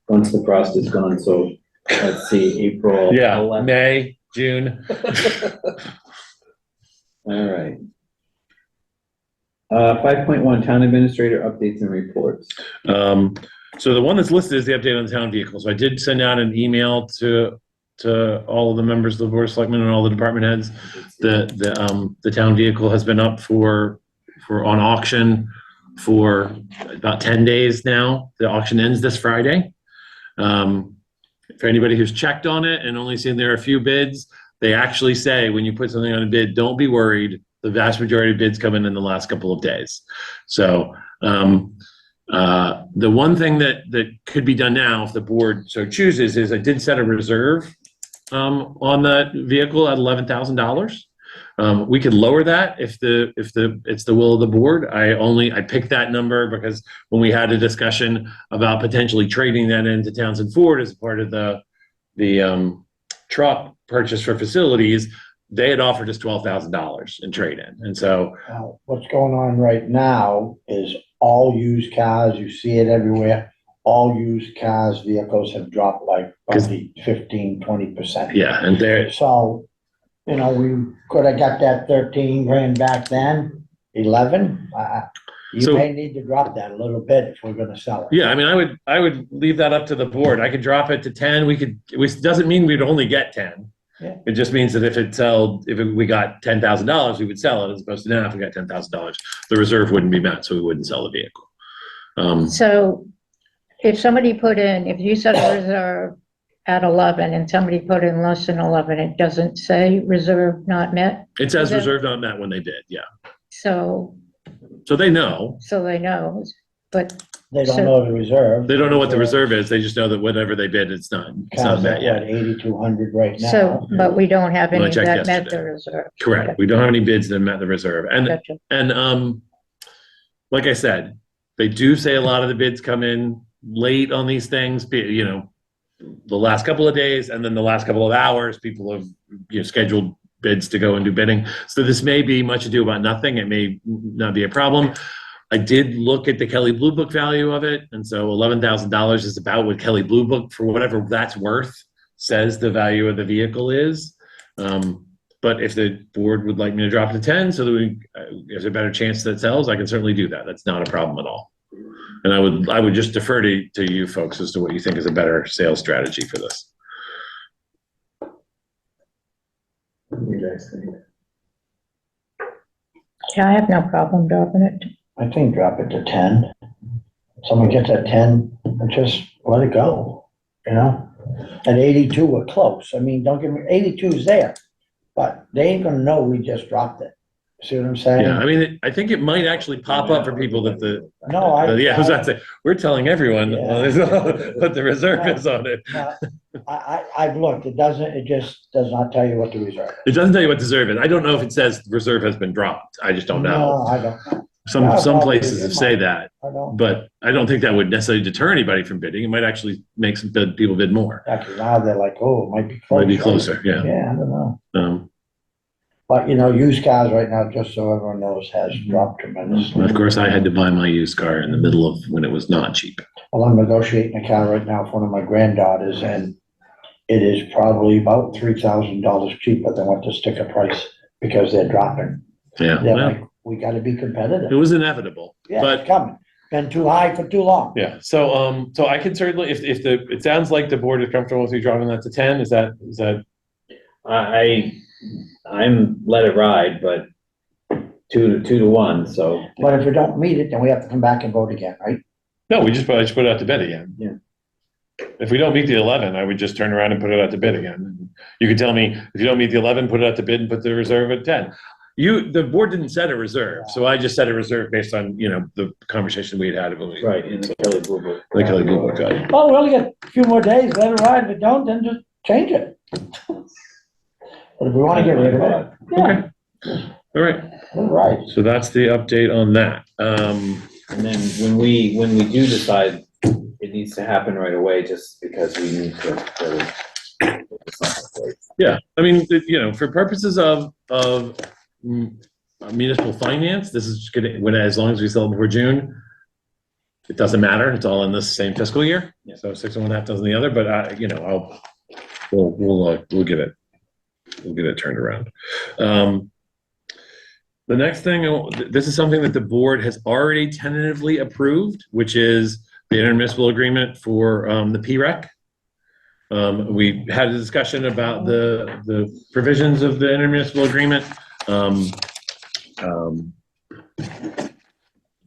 Once the frost is gone, so let's see, April. Yeah, 11th. May, June. All right. 5.1, town administrator updates and reports. So the one that's listed is the update on the town vehicle. So I did send out an email to all of the members of the Board of Selectmen and all the department heads. The town vehicle has been up for on auction for about 10 days now. The auction ends this Friday. For anybody who's checked on it and only seen there are a few bids, they actually say when you put something on a bid, don't be worried. The vast majority of bids come in the last couple of days. So the one thing that could be done now, if the board so chooses, is I did set a reserve on that vehicle at $11,000. We could lower that if it's the will of the board. I picked that number because when we had a discussion about potentially trading that into Townsend Ford as part of the truck purchase for facilities, they had offered us $12,000 in trade-in. And so what's going on right now is all used cars, you see it everywhere. All used cars, vehicles have dropped like probably 15-20%. yeah, and there. So, we could have got that 13 grand back then, 11. You may need to drop that a little bit if we're gonna sell it. Yeah, I mean, I would leave that up to the board. I could drop it to 10. It doesn't mean we'd only get 10. Yeah. It just means that if we got $10,000, we would sell it, as opposed to now, if we got $10,000, the reserve wouldn't be met, so we wouldn't sell the vehicle. So if you set a reserve at 11 and somebody put in less than 11, it doesn't say reserve not met? It says reserve not met when they bid, yeah. So they know. So they know, but. They don't know the reserve. They don't know what the reserve is. They just know that whatever they bid, it's not met yet. 8,200 right now. So, but we don't have When I any checked that met yesterday. the reserve. Correct. We don't have any bids that met the reserve. Gotcha. And like I said, they do say a lot of the bids come in late on these things, the last couple of days, and then the last couple of hours, people have scheduled bids to go and do bidding. So this may be much ado about nothing. It may not be a problem. I did look at the Kelly Blue Book value of it, and so $11,000 is about what Kelly Blue Book, for whatever that's worth, says the value of the vehicle is. But if the board would like me to drop it to 10 so that there's a better chance that it sells, I can certainly do that. That's not a problem at all. And I would just defer to you folks as to what you think is a better sales strategy for this. What do you guys think? Yeah, I have no problem dropping it. I think drop it to 10. Someone gets at 10, and just let it go, At 82, we're close. I mean, don't get me, 82 is there, but they ain't gonna know we just dropped it. See what I'm saying? Yeah, I mean, I think it might actually pop up for people that I was about to say, we're telling everyone what the reserve is on it. I've looked, it just does not tell you what the reserve is. It doesn't tell you what the reserve is. I don't know if it says reserve has been dropped. I just don't know. No, I don't know. Some places have say that, I don't. but I don't think that would necessarily deter anybody from bidding. It might actually make some people bid more. Actually, now they're like, oh, it might be closer. Might be closer, yeah. Yeah, I don't know. But used cars right now, just so everyone knows, has dropped tremendously. of course, I had to buy my used car in the middle of when it was not cheap. Well, I'm negotiating a car right now for one of my granddaughters, and it is probably about $3,000 cheaper than what the sticker price, because they're dropping. Yeah, They're well, like, we gotta be competitive. it was inevitable, Yeah, but it's coming. Been too high for too long. yeah. So I can certainly, if it sounds like the board is comfortable with you dropping that to 10, is that? I'm let it ride, but 2 to 1, so. But if we don't meet it, then we have to come back and vote again, right? No, I just put it out to bed again. Yeah. If we don't meet the 11, I would just turn around and put it out to bid again. You could tell me, if you don't meet the 11, put it out to bid and put the reserve at 10. The board didn't set a reserve, so I just set a reserve based on, the conversation we had when we. Right, in the Kelly Blue Book. The Kelly Blue Book, got it. Well, we only got a few more days, let it ride, if it don't, then just change it. But if we wanna get rid of it, yeah, All right, let it ride. so that's the update on that. And then when we do decide, it needs to happen right away, just because we need to really get this on the plate. Yeah, I mean, for purposes of municipal finance, this is gonna, as long as we sell it before June, it doesn't matter, it's all in this same fiscal year. Yeah. So 6 and 1/2 dozen the other, but we'll get it turned around. The next thing, this is something that the board has already tentatively approved, which is the intermunicipal agreement for the PREC. We had a discussion about the provisions of the intermunicipal agreement.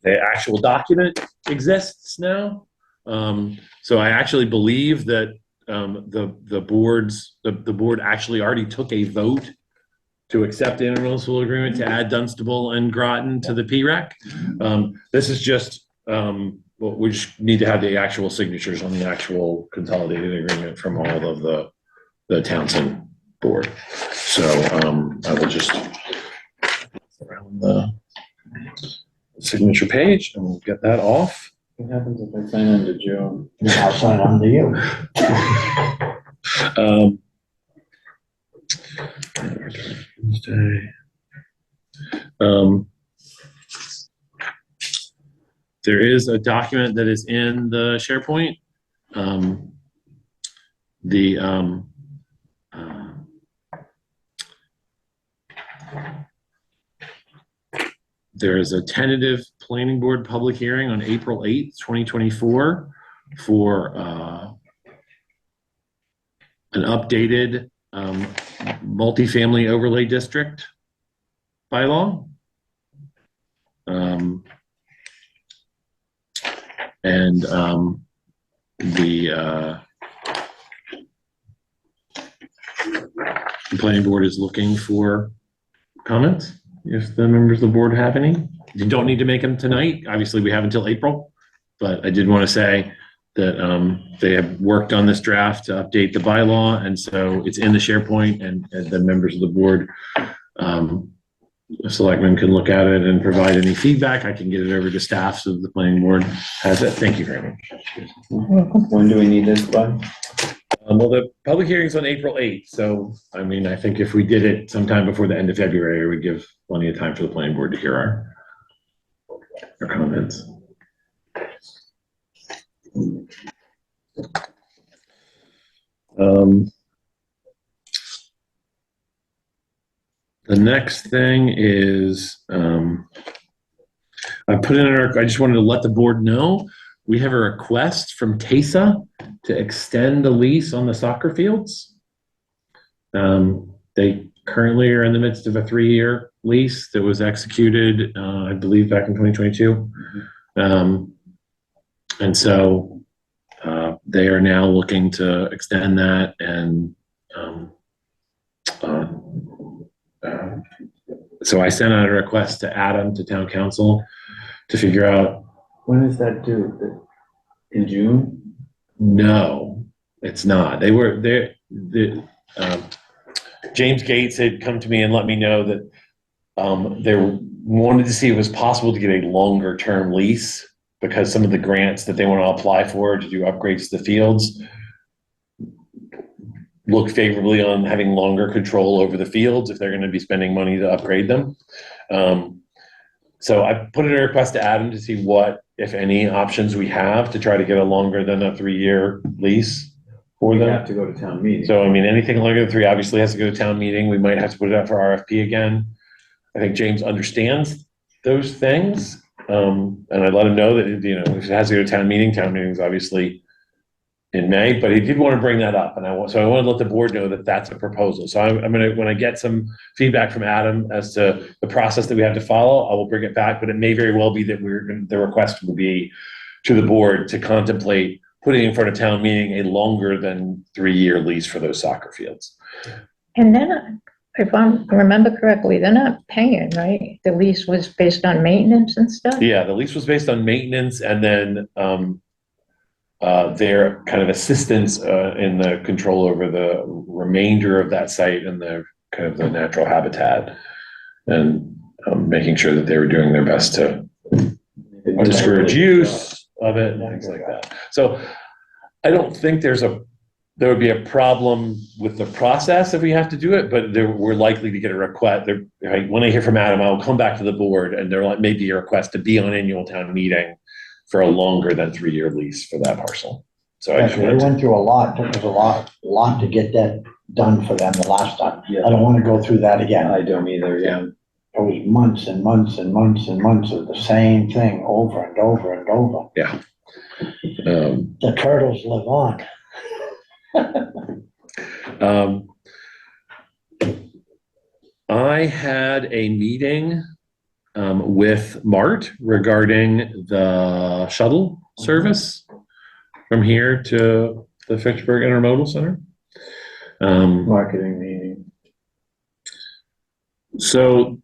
The actual document exists now. So I actually believe that the board actually already took a vote to accept the intermunicipal agreement to add Dunstable and Groton to the PREC. This is just, we just need to have the actual signatures on the actual consolidated agreement from all of the Townsend board. So I will just around the signature page and we'll get that off. What happens if I sign under Joe? I'll sign under you. There is a document that is in the SharePoint. There is a tentative planning board public hearing on April 8th, 2024 for an updated multifamily overlay district bylaw. The planning board is looking for comments. If the members of the board have any, you don't need to make them tonight. Obviously, we have until April, but I did want to say that they have worked on this draft to update the bylaw, and so it's in the SharePoint, and the members of the board, the selectmen can look at it and provide any feedback. I can get it over to staff so the planning board has it. Thank you very much. When do we need this by? Well, the public hearing's on April 8th, so I mean, I think if we did it sometime before the end of February, it would give plenty of time for the planning board to hear our comments. The next thing is, I just wanted to let the board know, we have a request from TESA to extend the lease on the soccer fields. They currently are in the midst of a 3-year lease that was executed, I believe, back in 2022. And so they are now looking to extend that, and so I sent out a request to Adam, to town council, to figure out. When is that due? In June? No, it's not. James Gates had come to me and let me know that they wanted to see if it was possible to get a longer term lease, because some of the grants that they want to apply for to do upgrades to the fields look favorably on having longer control over the fields if they're going to be spending money to upgrade them. So I put in a request to Adam to see what, if any, options we have to try to get a longer than a 3-year lease for We them. have to go to town meeting. So, I mean, anything longer than 3 obviously has to go to town meeting. We might have to put it out for RFP again. I think James understands those things. And I let him know that, if it has to go to town meeting is obviously in May, but he did want to bring that up. And so I want to let the board know that that's a proposal. So I'm going to, when I get some feedback from Adam as to the process that we have to follow, I will bring it back, but it may very well be that the request will be to the board to contemplate putting in front of town meeting a longer than 3-year lease for those soccer fields. And then, if I remember correctly, they're not paying, right? The lease was based on maintenance and stuff? Yeah, the lease was based on maintenance and then their kind of assistance in the control over the remainder of that site and the kind of the natural habitat, and making sure that they were doing their best to discourage use of it and things like that. So I don't think there would be a problem with the process if we have to do it, but we're likely to get a request. When I hear from Adam, I'll come back to the board and there may be a request to be on annual town meeting for a longer than 3-year lease for that parcel. So I just They wanted to, went through a lot, took us a lot to get that done for them the last time. Yeah. I don't wanna go through that again. I don't either, yeah. It was months and months and months and months of the same thing over and over and over. yeah. The turtles live on. I had a meeting with Mart regarding the shuttle service from here to the Fitchburg Intermodal Center. Marketing meeting. So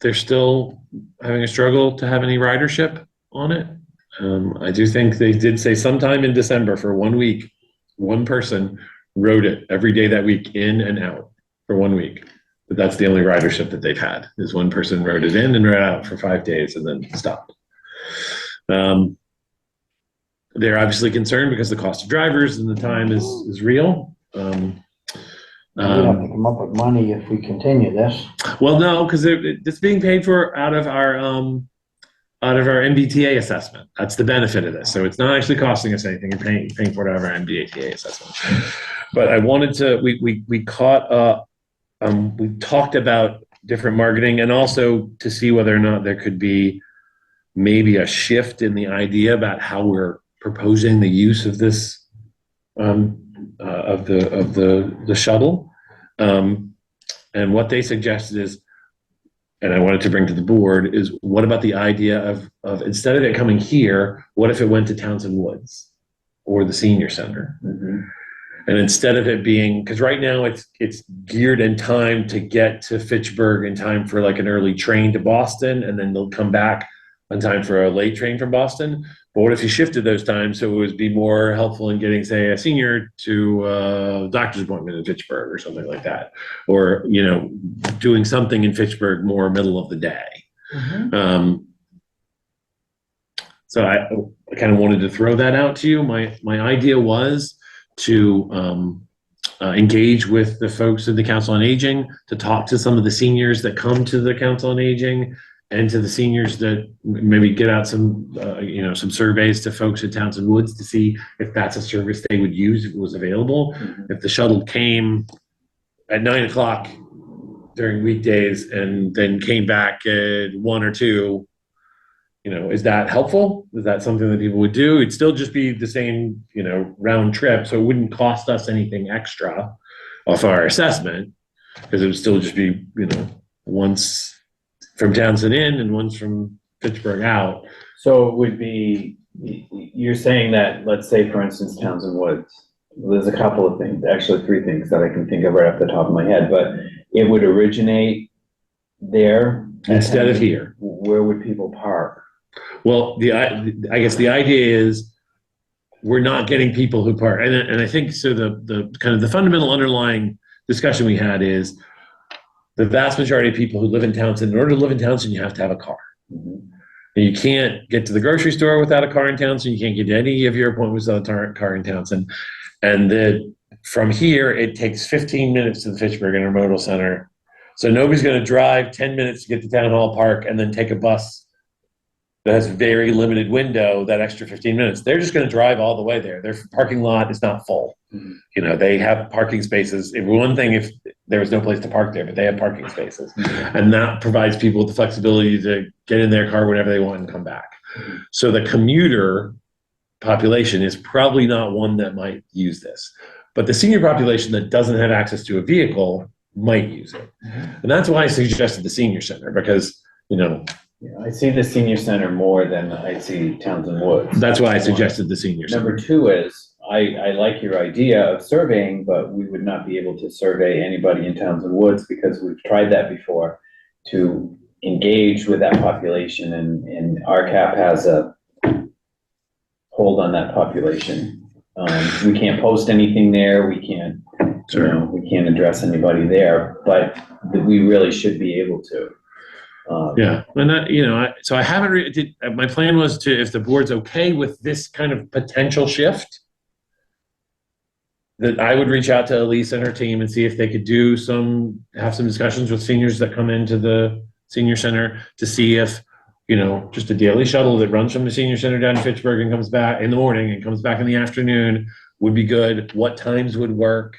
they're still having a struggle to have any ridership on it. I do think they did say sometime in December for 1 week, one person rode it every day that week in and out for 1 week. But that's the only ridership that they've had, is one person rode it in and rode out for 5 days and then stopped. They're obviously concerned because the cost of drivers and the time is real. We have to come up with money if we continue this. Well, no, because it's being paid for out of our MBTA assessment. That's the benefit of this. So it's not actually costing us anything. You're paying for it out of our MBTA assessment. But I wanted to, we caught up, we talked about different marketing and also to see whether or not there could be maybe a shift in the idea about how we're proposing the use of this, of the shuttle. And what they suggested is, and I wanted to bring to the board, is what about the idea of instead of it coming here, what if it went to Townsend Woods or the senior center? Mm-hmm. And instead of it being, because right now it's geared in time to get to Fitchburg in time for like an early train to Boston, and then they'll come back on time for a late train from Boston. But what if you shifted those times so it would be more helpful in getting, say, a senior to a doctor's appointment in Fitchburg or something like that? Or, you know, doing something in Fitchburg more middle of the day. Mm-hmm. So I kind of wanted to throw that out to you. My idea was to engage with the folks in the Council on Aging, to talk to some of the seniors that come to the Council on Aging, and to the seniors that maybe get out some, some surveys to folks at Townsend Woods to see if that's a service they would use if it was available. Mm-hmm. If the shuttle came at 9 o'clock during weekdays and then came back at 1 or 2, is that helpful? Is that something that people would do? It'd still just be the same, round trip. So it wouldn't cost us anything extra off our assessment, because it would still just be, once from Townsend in and once from Fitchburg out. So it would be, you're saying that, let's say, for instance, Townsend Woods. There's a couple of things, actually 3 things that I can think of right off the top of my head, but it would originate there. Instead of here. Where would people park? Well, I guess the idea is we're not getting people who park. And I think, so the kind of the fundamental underlying discussion we had is the vast majority of people who live in Townsend, in order to live in Townsend, you have to have a car. Mm-hmm. And you can't get to the grocery store without a car in Townsend. You can't get to any of your appointments without a car in Townsend. And from here, it takes 15 minutes to the Fitchburg Intermodal Center. So nobody's going to drive 10 minutes to get to Town Hall Park and then take a bus that has very limited window, that extra 15 minutes. They're just going to drive all the way there. Their parking lot is not full. Mm-hmm. They have parking spaces. It one thing if there was no place to park there, but they have parking spaces. Mm-hmm. And that provides people with the flexibility to get in their car whenever they want and come back. Mm-hmm. So the commuter population is probably not one that might use this. But the senior population that doesn't have access to a vehicle might use it. Mm-hmm. And that's why I suggested the senior center, because, Yeah, I see the senior center more than I see Townsend Woods. That's why I suggested the senior Number center. two is, I like your idea of surveying, but we would not be able to survey anybody in Townsend Woods because we've tried that before to engage with that population, and RCAP has a hold on that population. We can't post anything there, we can't, you know, we can't address anybody there, but we really should be able to. Yeah, and that, you know, so I haven't, my plan was to, if the board's okay with this kind of potential shift, that I would reach out to Elise and her team and see if they could have some discussions with seniors that come into the senior center to see if, you know, just a daily shuttle that runs from the senior center down to Fitchburg and comes back in the morning and comes back in the afternoon would be good. What times would work?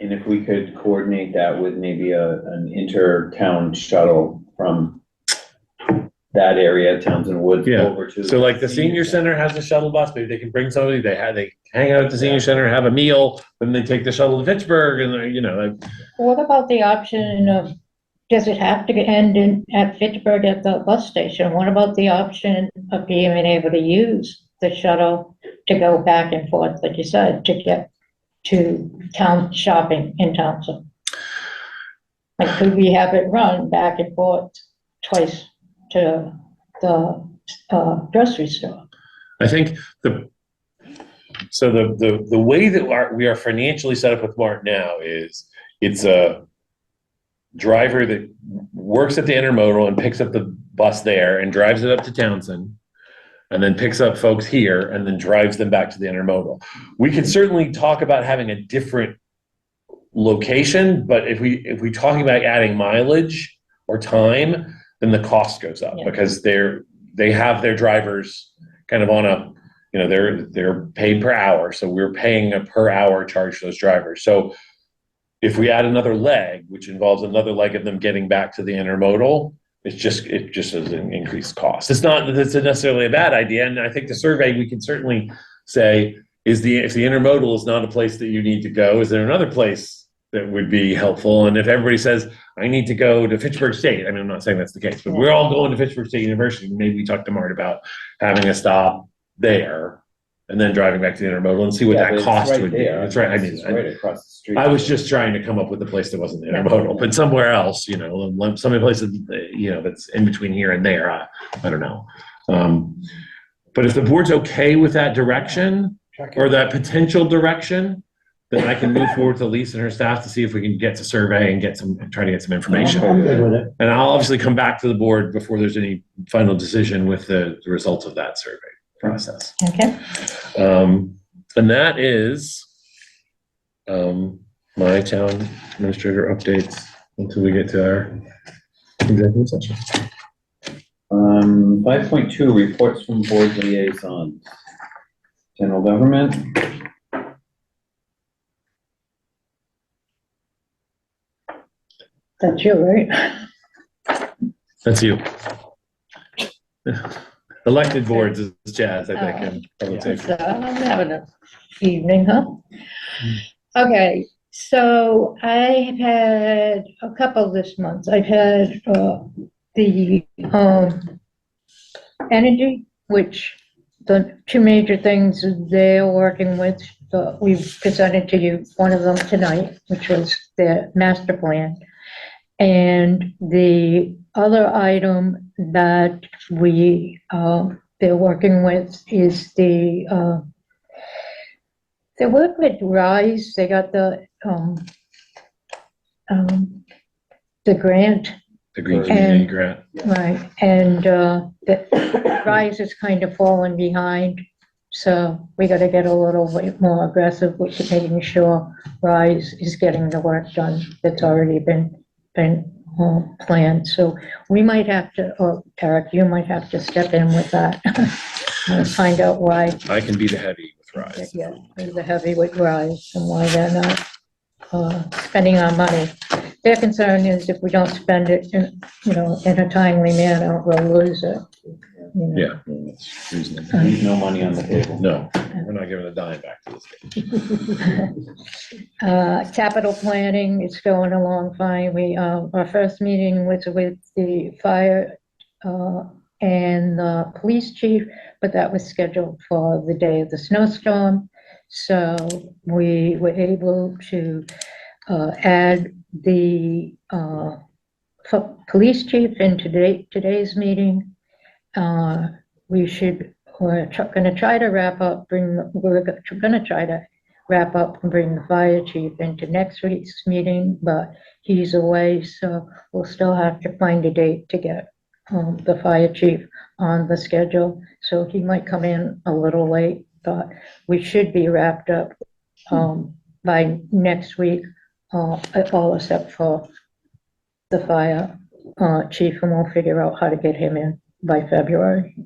And if we could coordinate that with maybe an inter-town shuttle from that area, Townsend Woods, Yeah. over to. So like the senior center has a shuttle bus, maybe they can bring somebody, they hang out at the senior center, have a meal, then they take the shuttle to Fitchburg and, you know, like, What about the option of, does it have to end at Fitchburg at the bus station? What about the option of being able to use the shuttle to go back and forth, like you said, to get to town shopping in Townsend? Like, could we have it run back and forth twice to the grocery store? I think the way that we are financially set up with Mart now is it's a driver that works at the intermodal and picks up the bus there and drives it up to Townsend and then picks up folks here and then drives them back to the intermodal. We could certainly talk about having a different location, but if we talking about adding mileage or time, then the cost goes up because they have their drivers kind of on a, you know, they're paid per hour. So we're paying a per hour charge to those drivers. So if we add another leg, which involves another leg of them getting back to the intermodal, it just is an increased cost. It's not necessarily a bad idea. And I think the survey, we can certainly say, if the intermodal is not a place that you need to go, is there another place that would be helpful? And if everybody says, I need to go to Fitchburg State, I mean, I'm not saying that's the case, but we're all going to Fitchburg State University. Maybe we talk to Mart about having a stop there and then driving back to the intermodal and see what that cost would be. It's right. I mean, It's right across the street. I was just trying to come up with a place that wasn't intermodal, but somewhere else, you know, some places, you know, that's in between here and there. I don't know. But if the board's okay with that direction or that potential direction, then I can move forward to Lisa and her staff to see if we can get to survey and try to get some information. I'm good with it. And I'll obviously come back to the board before there's any final decision with the results of that survey process. Okay. And that is my town administrator updates until we get to our executive session. 5.2, reports from board liaisons. General government. That's you, right? That's you. Elected boards is Jazz, I think, and public safety. So I'm having an evening, huh? Okay, so I've had a couple this month. I've had the energy, which the two major things they're working with, we've presented to you one of them tonight, which was the master plan. And the other item that they're working with is they work with RISE. They got the grant. The Green Community Grant. Right, and the RISE is kind of falling behind. So we got to get a little bit more aggressive with making sure RISE is getting the work done that's already been planned. So we might have to, or Eric, you might have to step in with that. Find out why. I can be the heavy with RISE. Yeah, the heavy with RISE and why they're not spending our money. Their concern is if we don't spend it in, in a timely manner, we'll lose it. Yeah, it's reasonable. Leave no money on the table. No, we're not giving a dime back to the state. Capital planning is going along fine. Our first meeting was with the fire and the police chief, but that was scheduled for the day of the snowstorm. So we were able to add the police chief in today's meeting. We're gonna try to wrap up, we're gonna try to wrap up and bring the fire chief into next week's meeting, but he's away, so we'll still have to find a date to get the fire chief on the schedule. So he might come in a little late, but we should be wrapped up by next week, all except for the fire chief, and we'll figure out how to get him in by February.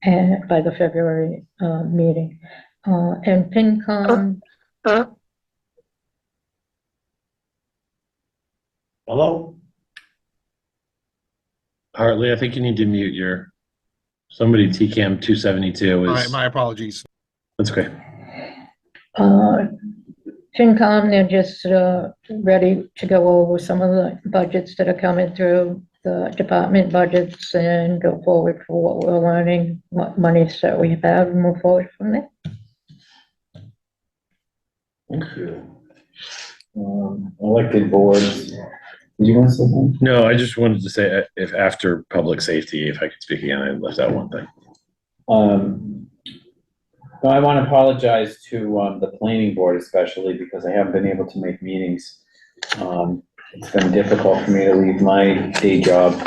And by the February meeting. And FinCom, Hello? Hartley, I think you need to mute somebody TCAM 272 is, My apologies. that's okay. FinCom, they're just ready to go over some of the budgets that are coming through, the department budgets, and go forward for what we're learning, what monies that we have, and move forward from there. Thank you. Elected boards. Did you want to say something? No, I just wanted to say if after public safety, if I could speak again, I left out one thing. No, I want to apologize to the planning board especially because I haven't been able to make meetings. It's been difficult for me to leave my day job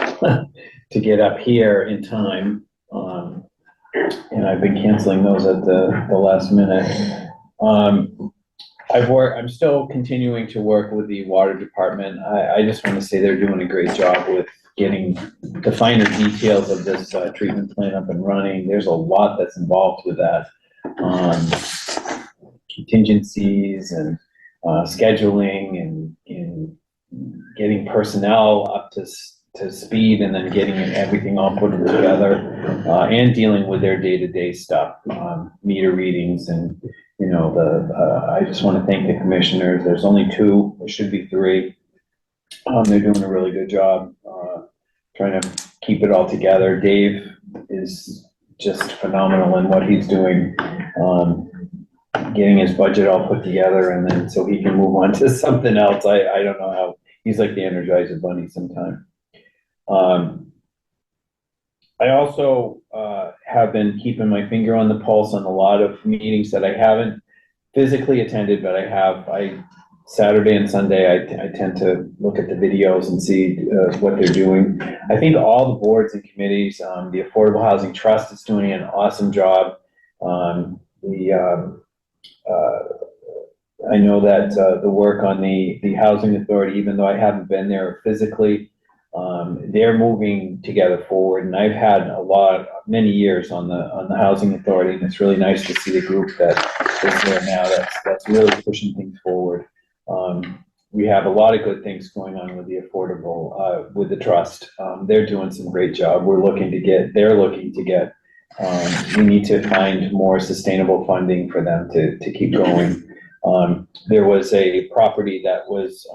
to get up here in time. And I've been canceling those at the last minute. I'm still continuing to work with the water department. I just want to say they're doing a great job with getting the finer details of this treatment plant up and running. There's a lot that's involved with that. Contingencies and scheduling and getting personnel up to speed, and then getting everything all put together, and dealing with their day-to-day stuff, meter readings, and I just want to thank the commissioners. There's only 2, there should be 3. They're doing a really good job trying to keep it all together. Dave is just phenomenal in what he's doing, getting his budget all put together, and then so he can move on to something else. I don't know how, he's like the Energizer Bunny sometimes. I also have been keeping my finger on the pulse on a lot of meetings that I haven't physically attended, but Saturday and Sunday, I tend to look at the videos and see what they're doing. I think all the boards and committees, the Affordable Housing Trust is doing an awesome job. I know that the work on the Housing Authority, even though I haven't been there physically, they're moving together forward. And I've had many years on the Housing Authority, and it's really nice to see the group that is there now that's really pushing things forward. We have a lot of good things going on with the affordable, with the trust. They're doing some great job. They're looking to get, we need to find more sustainable funding for them to keep going. There was a property that was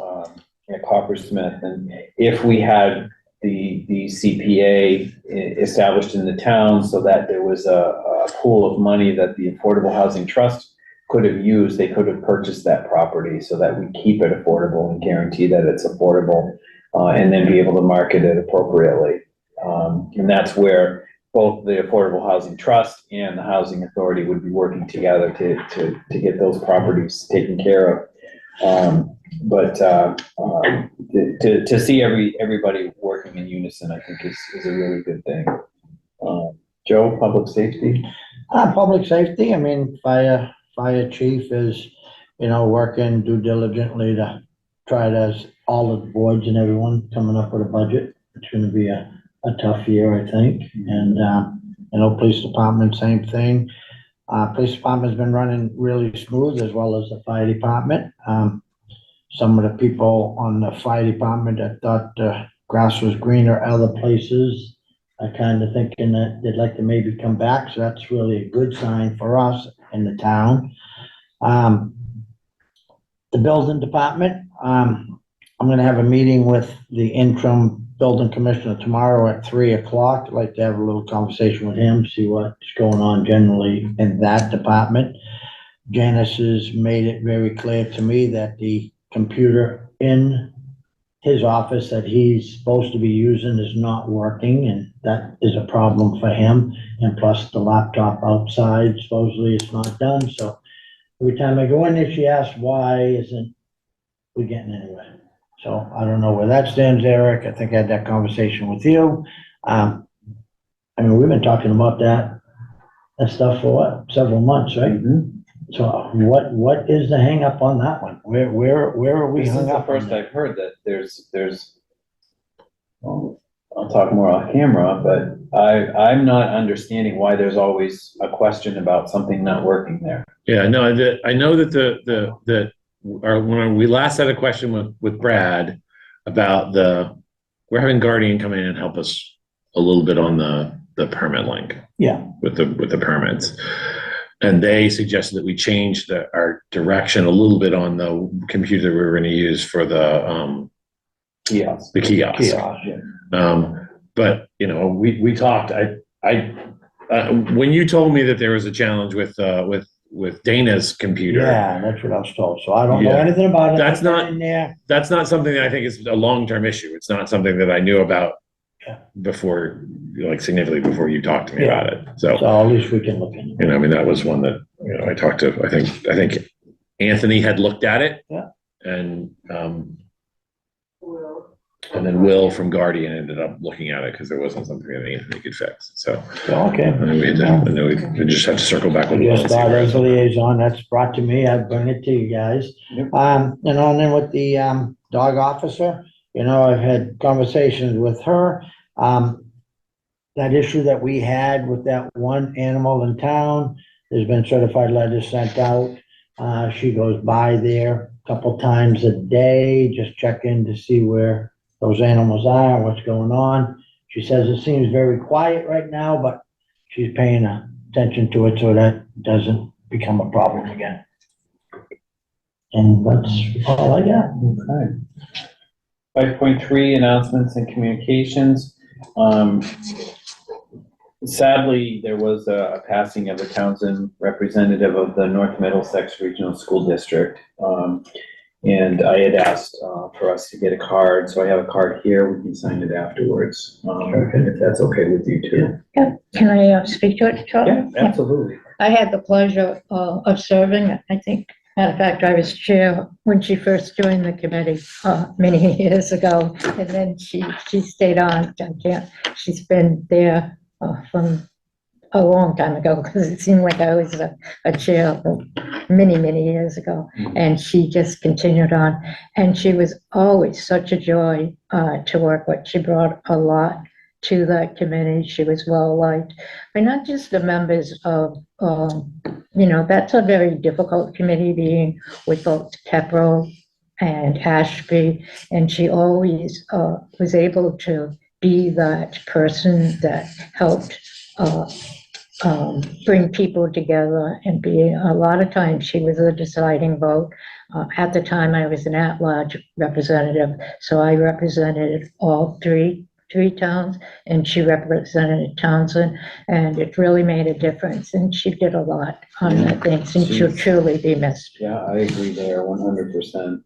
at Coppersmith, and if we had the CPA established in the town so that there was a pool of money that the Affordable Housing Trust could have used, they could have purchased that property so that we keep it affordable and guarantee that it's affordable, and then be able to market it appropriately. And that's where both the Affordable Housing Trust and the Housing Authority would be working together to get those properties taken care of. But to see everybody working in unison, I think is a really good thing. Joe, public safety? Public safety, I mean, fire chief is, working due diligently to try to, all the boards and everyone coming up with a budget. It's gonna be a tough year, I think. And, police department, same thing. Police department's been running really smooth, as well as the fire department. Some of the people on the fire department that thought the grass was greener other places are kind of thinking that they'd like to maybe come back, so that's really a good sign for us in the town. The building department, I'm gonna have a meeting with the interim building commissioner tomorrow at 3 o'clock. I'd like to have a little conversation with him, see what's going on generally in that department. Janice has made it very clear to me that the computer in his office that he's supposed to be using is not working, and that is a problem for him. And plus the laptop outside supposedly is not done, so every time I go in there, she asks, why isn't we getting anywhere? So I don't know where that stands, Eric. I think I had that conversation with you. I mean, we've been talking about that stuff for what, several months, right? So what is the hang up on that one? Where are we This is hung the up on first that? I've heard that there's, well, I'll talk more off camera, but I'm not understanding why there's always a question about something not working there. Yeah, no, I know that when we last had a question with Brad about we're having Guardian come in and help us a little bit on the permit link. Yeah. With the permits. And they suggested that we change our direction a little bit on the computer we were going to use for the Kiosk. The kiosk. Kiosk, yeah. But you know, we talked. When you told me that there was a challenge with Dana's computer. Yeah, that's what I was told. So I don't know Yeah. anything about it. That's I've been not- in there. That's not something that I think is a long-term issue. It's not something that I knew about before, like significantly before you talked to me Yeah. about it. So, So at least we can look into it. you know, I mean, that was one that, you know, I talked to, I think Anthony had looked at it. Yeah. And then Will from Guardian ended up looking at it because there wasn't something that Anthony could fix. So, So, okay. and then we just had to circle back with I Will. just and see thought where as it's a at. liaison, that's brought to me, I'd bring it to you guys. Yep. And then with the, dog officer, you know, I've had conversations with her. That issue that we had with that one animal in town, there's been certified letters sent out. She goes by there a couple times a day, just check in to see where those animals are, what's going on. She says it seems very quiet right now, but she's paying attention to it so that doesn't become a problem again. And that's all I got. Okay. 5.3 announcements and communications. Sadly, there was a passing of a Townsend representative of the North Middlesex Regional School District. And I had asked for us to get a card, so I have a card here. We can sign it afterwards, if that's okay with you too. Yeah, can I speak to it, Charlie? Yeah, absolutely. I had the pleasure of serving, I think, matter of fact, I was chair when she first joined the committee many years ago, and then she stayed on. She's been there from a long time ago, because it seemed like I was a chair many years ago, and she just continued on. And she was always such a joy to work with. She brought a lot to that committee. She was well liked by not just the members of, you know, that's a very difficult committee, being with both Pepperell and Ashby, and she always was able to be that person that helped bring people together, and a lot of times she was the deciding vote. At the time, I was an at-large representative, so I represented all three towns, and she represented Townsend, and it really made a difference, and she did a lot on that thing, and she'll truly be missed. Yeah, I agree there 100%.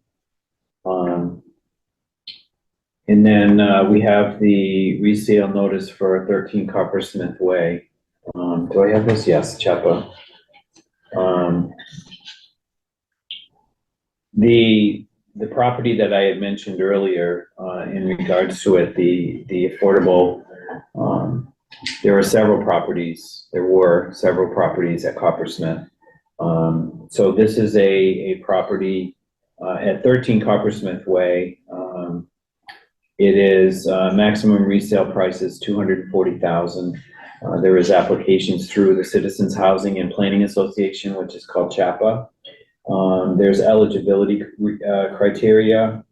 And then we have the resale notice for 13 Coppersmith Way. Do I have this? Yes, Chapa. The property that I had mentioned earlier in regards to it, the affordable, there were several properties at Coppersmith. So this is a property at 13 Coppersmith Way. It is maximum resale price is $240,000. There is applications through the Citizens Housing and Planning Association, which is called CHAPA. There's eligibility criteria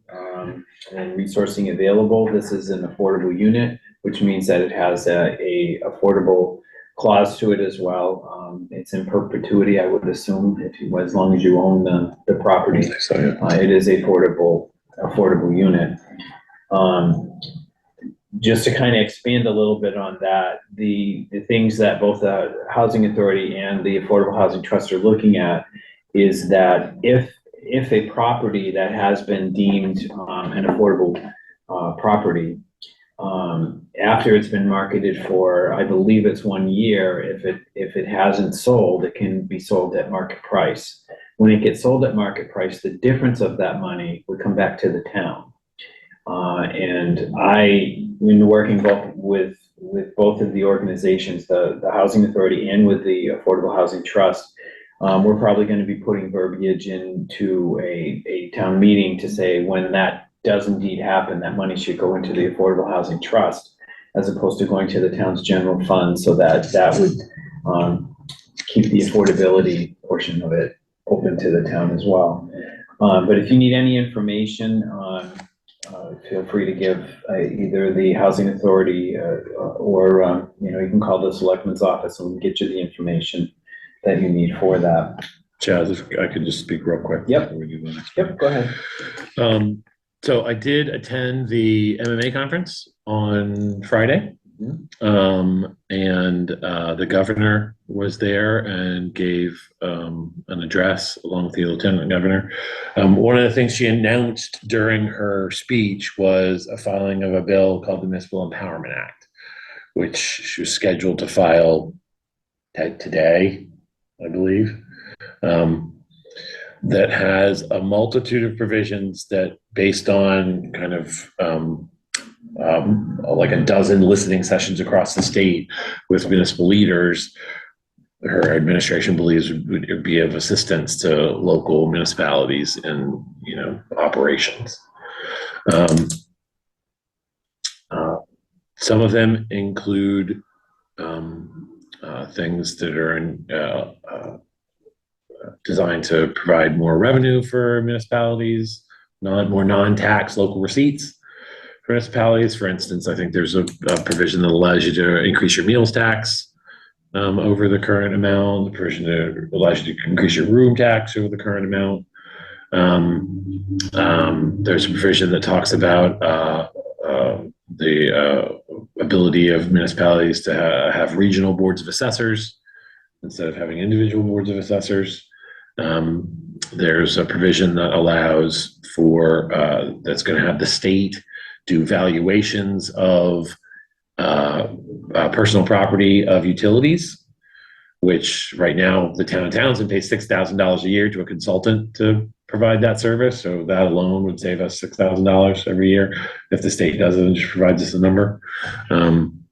and resourcing available. This is an affordable unit, which means that it has a affordable clause to it as well. It's in perpetuity, I would assume, as long as you own the property. So, yeah. It is a affordable unit. just to kind of expand a little bit on that, the things that both the Housing Authority and the Affordable Housing Trust are looking at is that if a property that has been deemed an affordable property, after it's been marketed for, I believe it's 1 year, if it hasn't sold, it can be sold at market price. When it gets sold at market price, the difference of that money would come back to the town. And I've been working with both of the organizations, the Housing Authority and with the Affordable Housing Trust. We're probably going to be putting verbiage into a town meeting to say when that does indeed happen, that money should go into the Affordable Housing Trust as opposed to going to the town's general fund, so that would keep the affordability portion of it open to the town as well. But if you need any information, feel free to give either the Housing Authority or you can call the Selectman's office and we'll get you the information that you need for that. Chaz, if I could just speak real quick. Yep. before we do the next Yep, go ahead. So I did attend the MMA conference on Friday. And the governor was there and gave an address along with the lieutenant governor. One of the things she announced during her speech was a filing of a bill called the Municipal Empowerment Act, which she was scheduled to file today, I believe. That has a multitude of provisions that, based on kind of like a dozen listening sessions across the state with municipal leaders, her administration believes would be of assistance to local municipalities in, operations. Some of them include things that are designed to provide more revenue for municipalities, more non-tax local receipts for municipalities. For instance, I think there's a provision that allows you to increase your meals tax over the current amount, the provision that allows you to increase your room tax over the current amount. There's a provision that talks about the ability of municipalities to have regional boards of assessors instead of having individual boards of assessors. There's a provision that allows for, that's going to have the state do valuations of personal property of utilities, which right now the town of Townsend pays $6,000 a year to a consultant to provide that service. So that alone would save us $6,000 every year if the state does it and just provides us a number.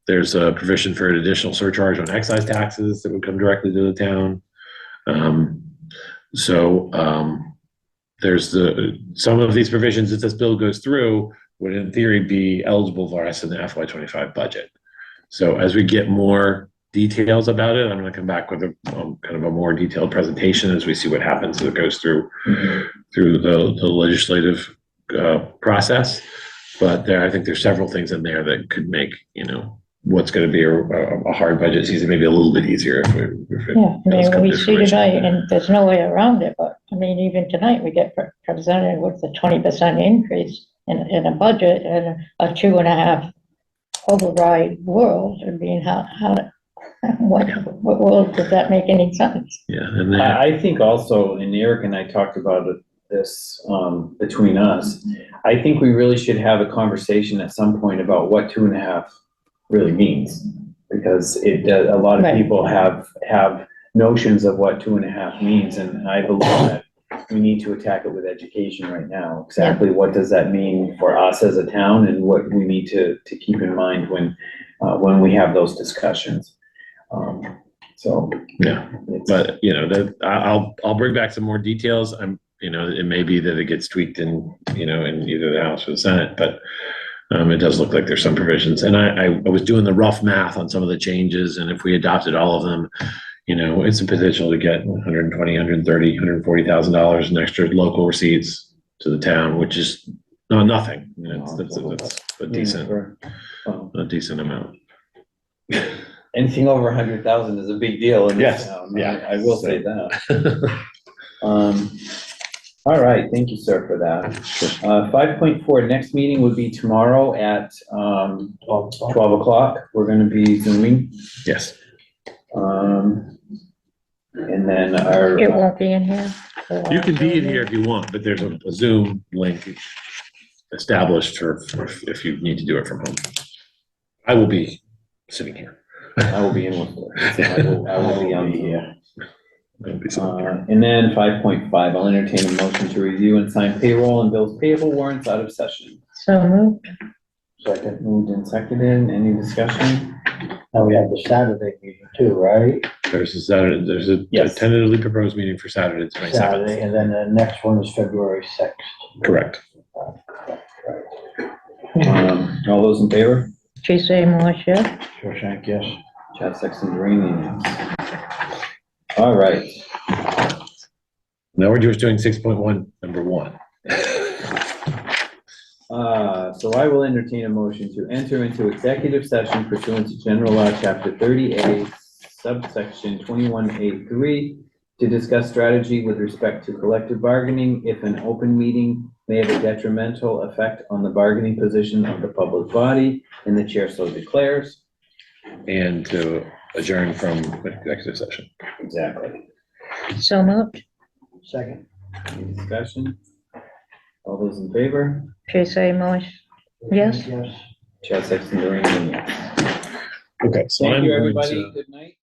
There's a provision for an additional surcharge on excise taxes that would come directly to the town. There's some of these provisions, as this bill goes through, would in theory be eligible for us in the FY25 budget. So as we get more details about it, I'm going to come back with a kind of a more detailed presentation as we see what happens as it goes through the legislative process. But I think there's several things in there that could make what's going to be a hard budget season maybe a little bit easier if it does come we to see fruition. tonight, and there's no way around it, but even tonight, we get presented with a 20% increase in a budget and a 2.5 override world. What world does that make any sense? Yeah, and then, I think also, and Eric and I talked about this between us, I think we really should have a conversation at some point about what 2.5 really means, because a lot of people have notions of what 2.5 means, and I believe that we need to attack it with education right now. Exactly what does that mean for us as a town, and what we need to keep in mind when we have those discussions. But I'll bring back some more details. It may be that it gets tweaked in either the House or the Senate, but it does look like there's some provisions. And I was doing the rough math on some of the changes, and if we adopted all of them, it's a potential to get $120,000, $130,000, $140,000 in extra local receipts to the town, which is not nothing. That's a decent amount. Anything over 100,000 is a big deal in this Yes. town. Yeah. I will say that. All right, thank you, sir, for that. 5.4, next meeting would be tomorrow at 12 o'clock. We're gonna be zooming. Yes. And then our. It won't be in here. You can be in here if you want, but there's a Zoom link established for if you need to do it from home. I will be sitting here. I will be in Worcester. I will be on here. I'll be sitting here. And then 5.5, I'll entertain a motion to review and sign payroll and bills payable warrants out of session. So moved. Second, Moved and seconded. Any discussion? now we have the Saturday meeting too, right? There's a Saturday, there's a Yes. tentatively proposed meeting for Saturday, the 27th. Saturday, and then the next one is February 6th. Correct. All those in favor? Tuesday, Militia. Shawshank, yes. Chad Sexton Duranian, yes. All right. Now we're just doing 6.1, number 1. So I will entertain a motion to enter into executive session pursuant to General Law, Chapter 30A, subsection 21A3, to discuss strategy with respect to collective bargaining if an open meeting may have a detrimental effect on the bargaining position of the public body, and the chair so declares. And to adjourn from executive session. Exactly. So moved. Second. Any discussion? All those in favor? Tuesday, Militia. Yes. Yes. Chad Sexton Duranian, yes. Okay, so Thank I'm you, going everybody. to. Good night.